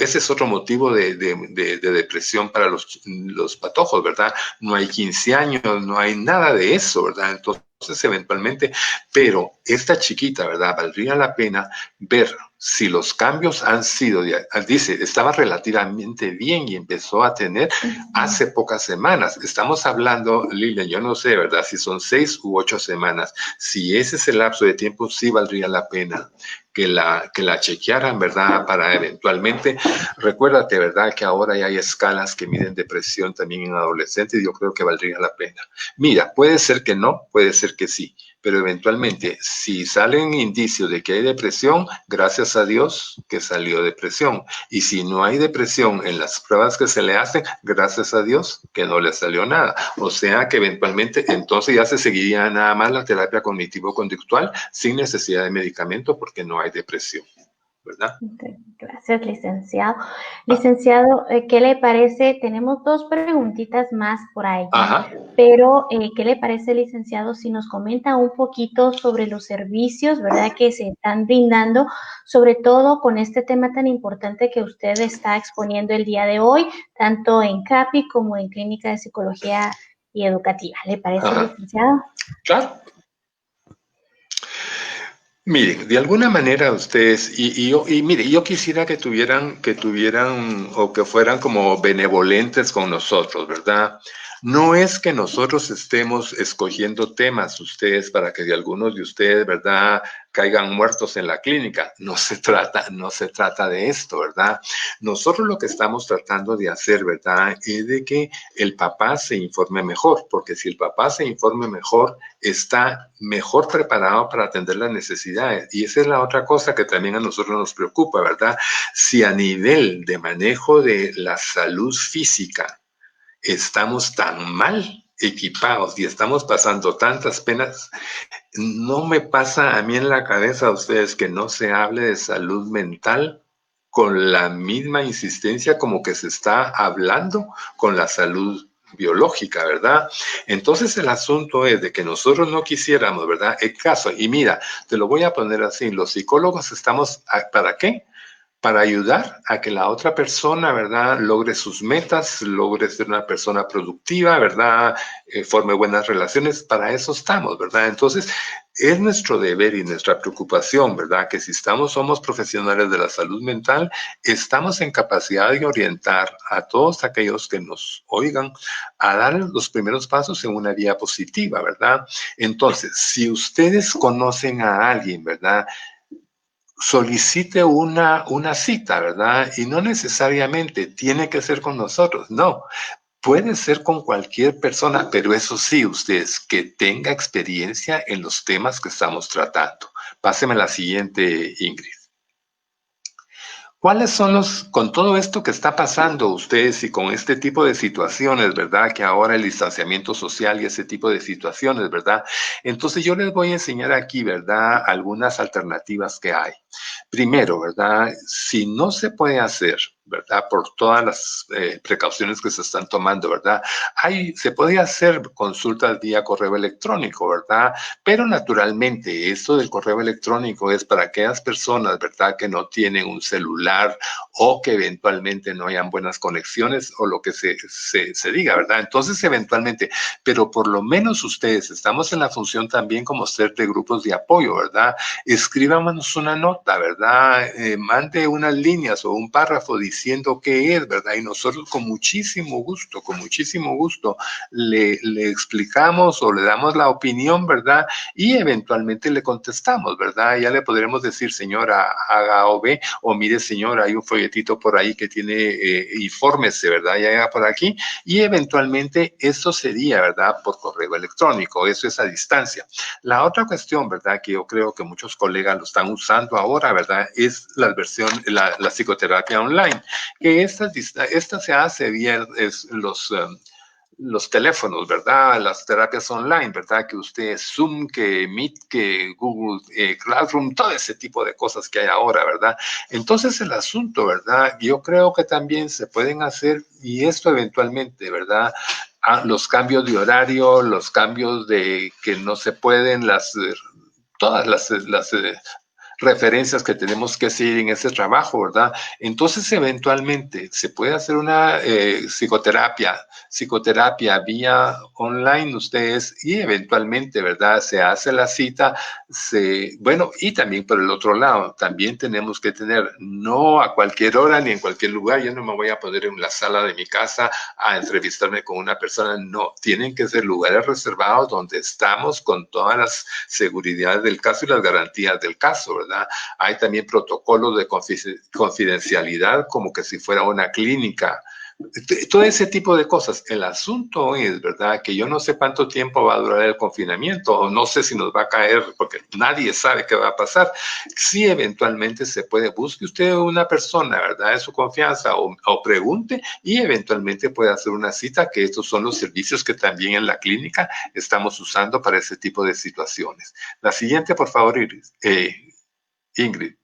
motivo de depresión para los patojos, ¿verdad? No hay 15 años, no hay nada de eso, ¿verdad? Entonces, eventualmente, pero esta chiquita, ¿verdad? Valdría la pena ver si los cambios han sido, dice, estaba relativamente bien y empezó a tener hace pocas semanas. Estamos hablando, Lilian, yo no sé, ¿verdad? Si son 6 u 8 semanas. Si ese es el lapso de tiempo, sí valdría la pena que la chequearan, ¿verdad? Para eventualmente, recuérdate, ¿verdad? Que ahora ya hay escalas que miden depresión también en adolescentes y yo creo que valdría la pena. Mira, puede ser que no, puede ser que sí, pero eventualmente, si salen indicios de que hay depresión, gracias a Dios que salió depresión. Y si no hay depresión en las pruebas que se le hacen, gracias a Dios que no le salió nada. O sea que eventualmente entonces ya se seguiría nada más la terapia cognitivo-conductual sin necesidad de medicamento porque no hay depresión, ¿verdad? Gracias, licenciado. Licenciado, ¿qué le parece? Tenemos dos preguntitas más por allí, Ajá. pero ¿qué le parece, licenciado, si nos comenta un poquito sobre los servicios, ¿verdad?, que se están brindando, sobre todo con este tema tan importante que usted está exponiendo el día de hoy, tanto en CAPI como en Clínica de Psicología y Educativa. ¿Le parece, Ajá. licenciado? Claro. Miren, de alguna manera ustedes, mire, yo quisiera que tuvieran o que fueran como benevolentes con nosotros, ¿verdad? No es que nosotros estemos escogiendo temas ustedes para que de algunos de ustedes, ¿verdad?, caigan muertos en la clínica. No se trata de esto, ¿verdad? Nosotros lo que estamos tratando de hacer, ¿verdad?, es de que el papá se informe mejor, porque si el papá se informe mejor, está mejor preparado para atender las necesidades. Y esa es la otra cosa que también a nosotros nos preocupa, ¿verdad? Si a nivel de manejo de la salud física estamos tan mal equipados y estamos pasando tantas penas, no me pasa a mí en la cabeza a ustedes que no se hable de salud mental con la misma insistencia como que se está hablando con la salud biológica, ¿verdad? Entonces el asunto es de que nosotros no quisiéramos, ¿verdad? El caso, y mira, te lo voy a poner así, los psicólogos estamos, ¿para qué? Para ayudar a que la otra persona, ¿verdad?, logre sus metas, logre ser una persona productiva, ¿verdad?, forme buenas relaciones. Para eso estamos, ¿verdad? Entonces, es nuestro deber y nuestra preocupación, ¿verdad?, que si somos profesionales de la salud mental, estamos en capacidad de orientar a todos aquellos que nos oigan a dar los primeros pasos en una vía positiva, ¿verdad? Entonces, si ustedes conocen a alguien, ¿verdad?, solicite una cita, ¿verdad? Y no necesariamente tiene que ser con nosotros, no. Puede ser con cualquier persona, pero eso sí, ustedes, que tenga experiencia en los temas que estamos tratando. Páseme la siguiente, Ingrid. ¿Cuáles son con todo esto que está pasando ustedes y con este tipo de situaciones, ¿verdad? Que ahora el distanciamiento social y ese tipo de situaciones, ¿verdad? Entonces yo les voy a enseñar aquí, ¿verdad?, algunas alternativas que hay. Primero, ¿verdad? Si no se puede hacer, ¿verdad?, por todas las precauciones que se están tomando, ¿verdad? Se puede hacer consultas vía correo electrónico, ¿verdad? Pero naturalmente esto del correo electrónico es para aquellas personas, ¿verdad?, que no tienen un celular o que eventualmente no hayan buenas conexiones o lo que se diga, ¿verdad? Entonces, eventualmente, pero por lo menos ustedes, estamos en la función también como ser de grupos de apoyo, ¿verdad? Escríbanos una nota, ¿verdad? Mande unas líneas o un párrafo diciendo qué es, ¿verdad? Y nosotros con muchísimo gusto le explicamos o le damos la opinión, ¿verdad? Y eventualmente le contestamos, ¿verdad? Ya le podremos decir, señora, haga o B, o mire, señora, hay un folletito por ahí que tiene, infórmese, ¿verdad? Ya haga por aquí. Y eventualmente eso sería, ¿verdad?, por correo electrónico. Eso es a distancia. La otra cuestión, ¿verdad?, que yo creo que muchos colegas lo están usando ahora, ¿verdad?, es la psicoterapia online, que esta se hace vía los teléfonos, ¿verdad? Las terapias online, ¿verdad? Que usted Zoom, que Meet, que Google Classroom, todo ese tipo de cosas que hay ahora, ¿verdad? Entonces el asunto, ¿verdad?, yo creo que también se pueden hacer, y esto eventualmente, ¿verdad?, los cambios de horario, los cambios de que no se pueden, todas las referencias que tenemos que seguir en ese trabajo, ¿verdad? Entonces, eventualmente, se puede hacer una psicoterapia vía online ustedes y eventualmente, ¿verdad?, se hace la cita, bueno, y también por el otro lado, también tenemos que tener, no a cualquier hora ni en cualquier lugar, yo no me voy a poner en la sala de mi casa a entrevistarme con una persona, no, tienen que ser lugares reservados donde estamos con todas las seguridades del caso y las garantías del caso, ¿verdad? ¿verdad? Hay también protocolos de confidencialidad como que si fuera una clínica. Todo ese tipo de cosas. El asunto es, ¿verdad?, que yo no sé cuánto tiempo va a durar el confinamiento o no sé si nos va a caer porque nadie sabe qué va a pasar. Si eventualmente se puede, busque usted una persona, ¿verdad?, de su confianza o pregunte y eventualmente puede hacer una cita, que estos son los servicios que también en la clínica estamos usando para ese tipo de situaciones. La siguiente, por favor, Ingrid.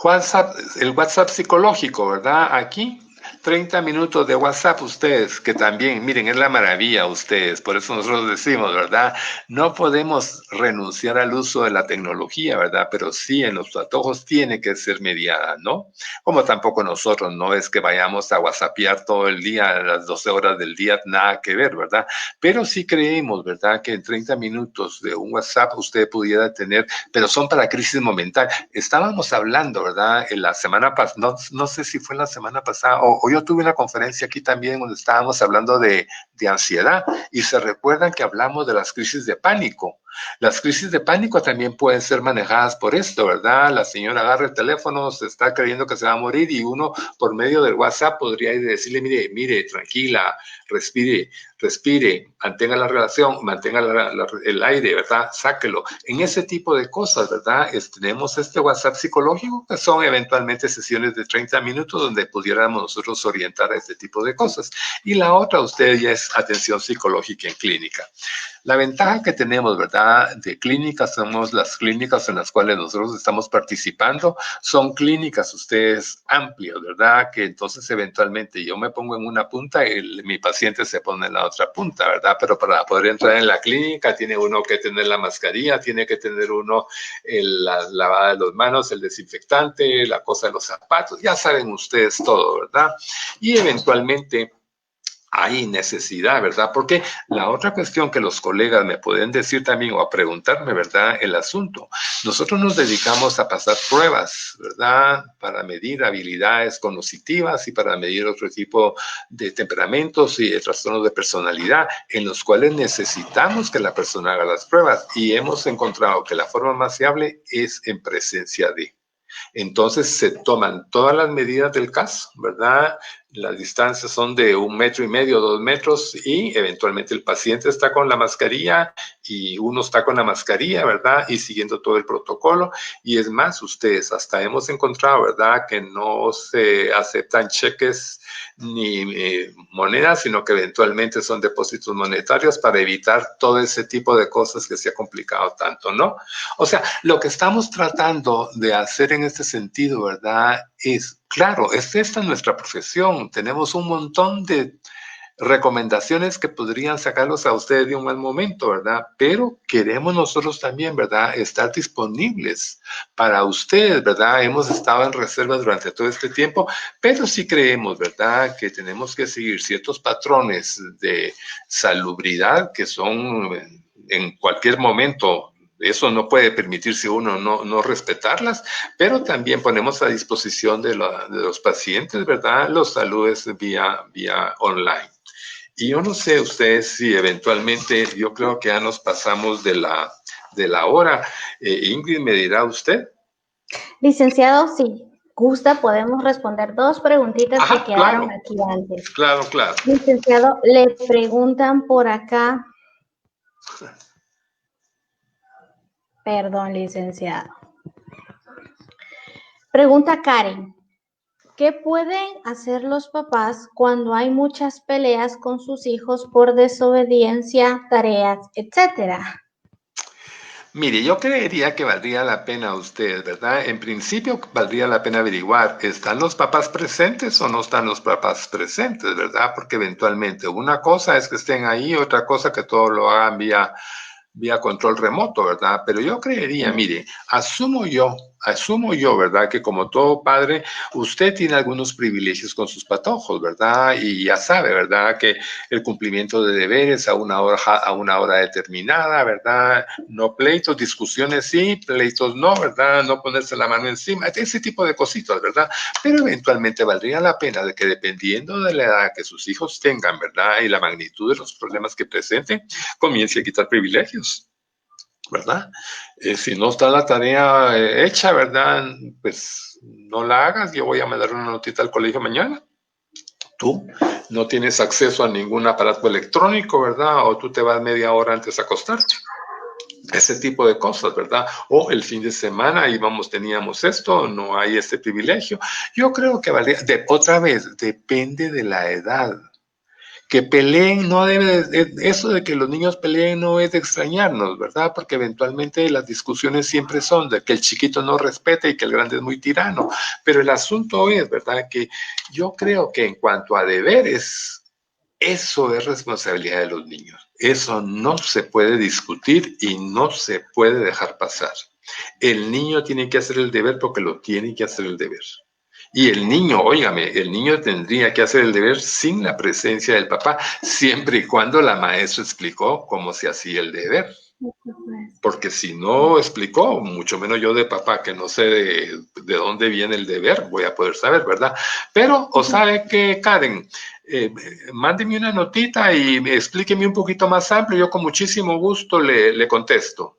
WhatsApp, el WhatsApp psicológico, ¿verdad? Aquí, 30 minutos de WhatsApp ustedes, que también, miren, es la maravilla ustedes, por eso nosotros decimos, ¿verdad? No podemos renunciar al uso de la tecnología, ¿verdad? Pero sí en los antojos tiene que ser mediada, ¿no? Como tampoco nosotros, no es que vayamos a WhatsAppear todo el día, a las 12 horas del día, nada que ver, ¿verdad? Pero sí creemos, ¿verdad? Que en 30 minutos de un WhatsApp usted pudiera tener, pero son para crisis momental. Estábamos hablando, ¿verdad? En la semana pasada, no sé si fue la semana pasada, o yo tuve una conferencia aquí también donde estábamos hablando de ansiedad y se recuerdan que hablamos de las crisis de pánico. Las crisis de pánico también pueden ser manejadas por esto, ¿verdad? La señora agarra el teléfono, se está creyendo que se va a morir y uno por medio del WhatsApp podría decirle, mire, tranquila, respire, mantenga la relación, mantenga el aire, ¿verdad? Sáquelo. En ese tipo de cosas, ¿verdad? Tenemos este WhatsApp psicológico que son eventualmente sesiones de 30 minutos donde pudiéramos nosotros orientar a este tipo de cosas. Y la otra, usted ya es atención psicológica en clínica. La ventaja que tenemos, ¿verdad?, de clínicas, somos las clínicas en las cuales nosotros estamos participando, son clínicas ustedes amplias, ¿verdad?, que entonces eventualmente yo me pongo en una punta y mi paciente se pone en la otra punta, ¿verdad? Pero para poder entrar en la clínica tiene uno que tener la mascarilla, tiene que tener uno la lavada de las manos, el desinfectante, la cosa de los zapatos, ya saben ustedes todo, ¿verdad? Y eventualmente hay necesidad, ¿verdad? Porque la otra cuestión que los colegas me pueden decir también o a preguntarme, ¿verdad? El asunto. Nosotros nos dedicamos a pasar pruebas, ¿verdad? Para medir habilidades cognitivas y para medir otro tipo de temperamentos y de trastornos de personalidad en los cuales necesitamos que la persona haga las pruebas y hemos encontrado que la forma más fiable es en presencia de. Entonces se toman todas las medidas del caso, ¿verdad? Las distancias son de 1,5 metros, 2 metros y eventualmente el paciente está con la mascarilla y uno está con la mascarilla, ¿verdad? Y siguiendo todo el protocolo. Y es más, ustedes hasta hemos encontrado, ¿verdad? Que no se aceptan cheques ni monedas, sino que eventualmente son depósitos monetarios para evitar todo ese tipo de cosas que se ha complicado tanto, ¿no? O sea, lo que estamos tratando de hacer en este sentido, ¿verdad? Es, claro, esta es nuestra profesión. Tenemos un montón de recomendaciones que podrían sacarlos a ustedes de un mal momento, ¿verdad? Pero queremos nosotros también, ¿verdad?, estar disponibles para ustedes, ¿verdad? Hemos estado en reserva durante todo este tiempo, pero sí creemos, ¿verdad?, que tenemos que seguir ciertos patrones de salubridad que son en cualquier momento. Eso no puede permitirse uno no respetarlas, pero también ponemos a disposición de los pacientes, ¿verdad?, los saludes vía online. Y yo no sé ustedes si eventualmente, yo creo que ya nos pasamos de la hora. Ingrid, ¿me dirá usted? Licenciado, si gusta, podemos responder 2 preguntitas que quedaron Claro, aquí antes. claro. Licenciado, le preguntan por acá. Perdón, licenciado. Pregunta Karen. ¿Qué pueden hacer los papás cuando hay muchas peleas con sus hijos por desobediencia, tareas, etcétera? Mire, yo creería que valdría la pena usted, ¿verdad? En principio, valdría la pena averiguar, ¿están los papás presentes o no están los papás presentes, ¿verdad? Porque eventualmente una cosa es que estén ahí, otra cosa que todo lo hagan vía control remoto, ¿verdad? Pero yo creería, mire, asumo yo, ¿verdad? Que como todo padre, usted tiene algunos privilegios con sus patojos, ¿verdad? Y ya sabe, ¿verdad? Que el cumplimiento de deberes a una hora determinada, ¿verdad? No pleitos, discusiones sí, pleitos no, ¿verdad? No ponerse la mano encima, ese tipo de cositas, ¿verdad? Pero eventualmente valdría la pena de que dependiendo de la edad que sus hijos tengan, ¿verdad? Y la magnitud de los problemas que presenten, comience a quitar privilegios. ¿verdad? Si no está la tarea hecha, ¿verdad? Pues no la hagas, yo voy a mandar una notita al colegio mañana. Tú no tienes acceso a ningún aparato electrónico, ¿verdad? O tú te vas media hora antes de acostarte. Ese tipo de cosas, ¿verdad? O el fin de semana teníamos esto, no hay este privilegio. Yo creo que otra vez, depende de la edad. Que peleen no debe, eso de que los niños peleen no es de extrañarnos, ¿verdad? Porque eventualmente las discusiones siempre son de que el chiquito no respeta y que el grande es muy tirano. Pero el asunto hoy es, ¿verdad? Que yo creo que en cuanto a deberes, eso es responsabilidad de los niños. Eso no se puede discutir y no se puede dejar pasar. El niño tiene que hacer el deber porque lo tiene que hacer el deber. Y el niño, óigame, el niño tendría que hacer el deber sin la presencia del papá, siempre y cuando la maestra explicó cómo se hacía el deber. Porque si no explicó, mucho menos yo de papá, que no sé de dónde viene el deber, voy a poder saber, ¿verdad? Pero, ¿o sabe qué, Karen? Mándeme una notita y explíqueme un poquito más amplio, yo con muchísimo gusto le contesto.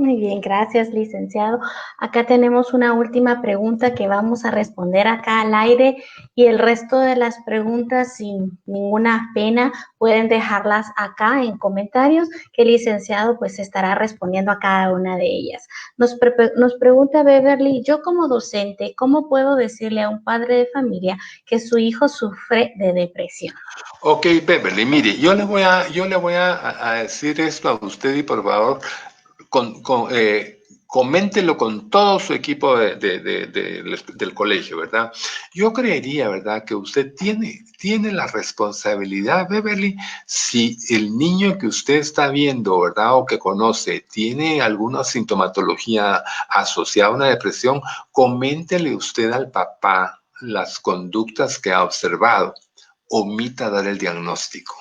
Muy bien, gracias, licenciado. Acá tenemos una última pregunta que vamos a responder acá al aire y el resto de las preguntas sin ninguna pena pueden dejarlas acá en comentarios que el licenciado pues estará respondiendo a cada una de ellas. Nos pregunta Beverly, yo como docente, ¿cómo puedo decirle a un padre de familia que su hijo sufre de depresión? Ok, Beverly, mire, yo le voy a decir esto a usted y por favor, coméntelo con todo su equipo del colegio, ¿verdad? Yo creería, ¿verdad?, que usted tiene la responsabilidad, Beverly, si el niño que usted está viendo, ¿verdad?, o que conoce, tiene alguna sintomatología asociada a una depresión, coméntele usted al papá las conductas que ha observado. Omita dar el diagnóstico.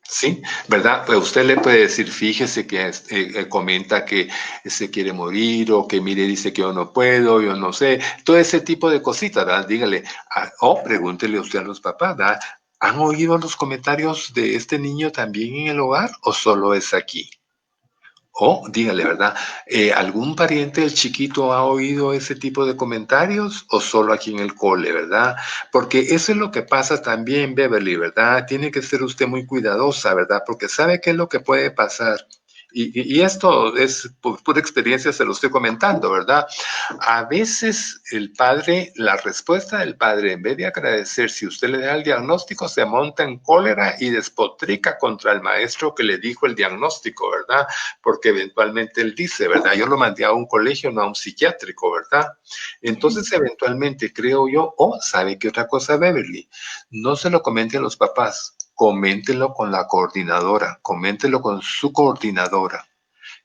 Sí, ¿verdad? Pues usted le puede decir, fíjese que comenta que se quiere morir o que mire, dice que yo no puedo, yo no sé, todo ese tipo de cositas, ¿verdad? Dígale, o pregúntele usted a los papás, ¿verdad? ¿Han oído los comentarios de este niño también en el hogar o solo es aquí? O dígale, ¿verdad? ¿Algún pariente del chiquito ha oído ese tipo de comentarios o solo aquí en el cole, ¿verdad? Porque eso es lo que pasa también, Beverly, ¿verdad? Tiene que ser usted muy cuidadosa, ¿verdad? Porque sabe qué es lo que puede pasar. Y esto es por pura experiencia, se lo estoy comentando, ¿verdad? A veces la respuesta del padre, en vez de agradecer, si usted le da el diagnóstico, se monta en cólera y despotrica contra el maestro que le dijo el diagnóstico, ¿verdad? Porque eventualmente él dice, ¿verdad? Yo lo mandé a un colegio, no a un psiquiátrico, ¿verdad? Entonces, eventualmente, creo yo, ¿sabe qué otra cosa, Beverly? No se lo comente a los papás, coméntelo con la coordinadora, coméntelo con su coordinadora.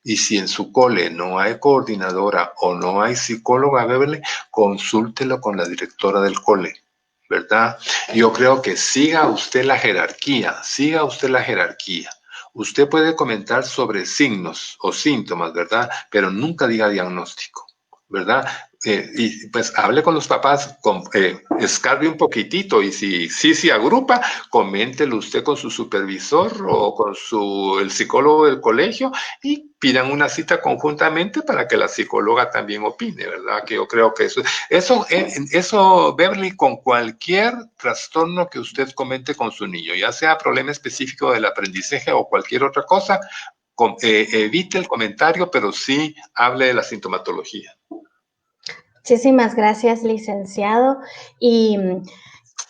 Y si en su cole no hay coordinadora o no hay psicóloga, Beverly, consúltelo con la directora del cole, ¿verdad? Yo creo que siga usted la jerarquía. Usted puede comentar sobre signos o síntomas, ¿verdad? Pero nunca diga diagnóstico, ¿verdad? Y pues hable con los papás, escarbe un poquitito y si agrupa, coméntelo usted con su supervisor o con el psicólogo del colegio y pidan una cita conjuntamente para que la psicóloga también opine, ¿verdad? Que yo creo que eso, Beverly, con cualquier trastorno que usted comente con su niño, ya sea problema específico del aprendizaje o cualquier otra cosa, evite el comentario, pero sí hable de la sintomatología. Muchísimas gracias, licenciado. Y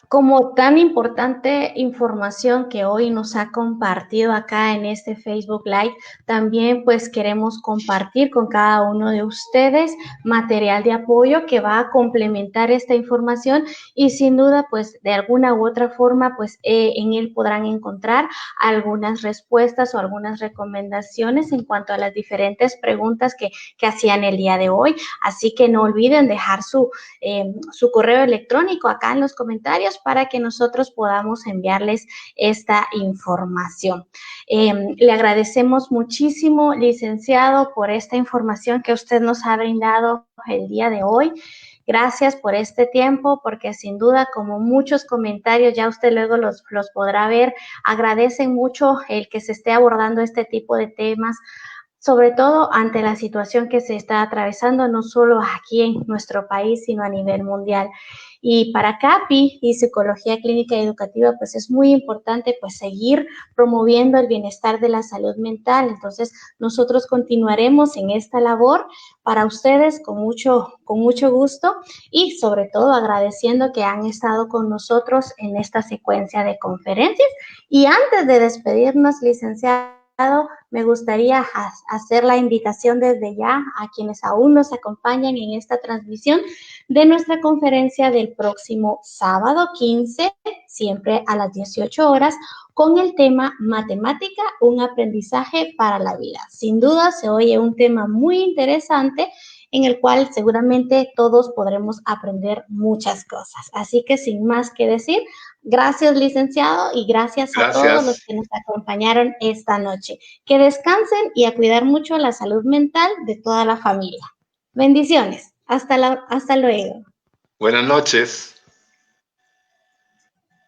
como tan importante información que hoy nos ha compartido acá en este Facebook Live, también pues queremos compartir con cada uno de ustedes material de apoyo que va a complementar esta información y sin duda pues de alguna u otra forma pues en él podrán encontrar algunas respuestas o algunas recomendaciones en cuanto a las diferentes preguntas que hacían el día de hoy. Así que no olviden dejar su correo electrónico acá en los comentarios para que nosotros podamos enviarles esta información. Le agradecemos muchísimo, licenciado, por esta información que usted nos ha brindado el día de hoy. Gracias por este tiempo, porque sin duda, como muchos comentarios, ya usted luego los podrá ver, agradecen mucho el que se esté abordando este tipo de temas sobre todo ante la situación que se está atravesando no solo aquí en nuestro país, sino a nivel mundial. Y para CAPI y Psicología Clínica y Educativa, pues es muy importante pues seguir promoviendo el bienestar de la salud mental. Entonces, nosotros continuaremos en esta labor para ustedes con mucho gusto y sobre todo agradeciendo que han estado con nosotros en esta secuencia de conferencias. Y antes de despedirnos, licenciado, me gustaría hacer la invitación desde ya a quienes aún nos acompañan en esta transmisión de nuestra conferencia del próximo sábado 15, siempre a las 18 horas, con el tema Matemática, un aprendizaje para la vida. Sin duda se oye un tema muy interesante en el cual seguramente todos podremos aprender muchas cosas. Así que sin más que decir, gracias, licenciado, y gracias a todos los Gracias. que nos acompañaron esta noche. Que descansen y a cuidar mucho la salud mental de toda la familia. Bendiciones. Hasta luego. Buenas noches.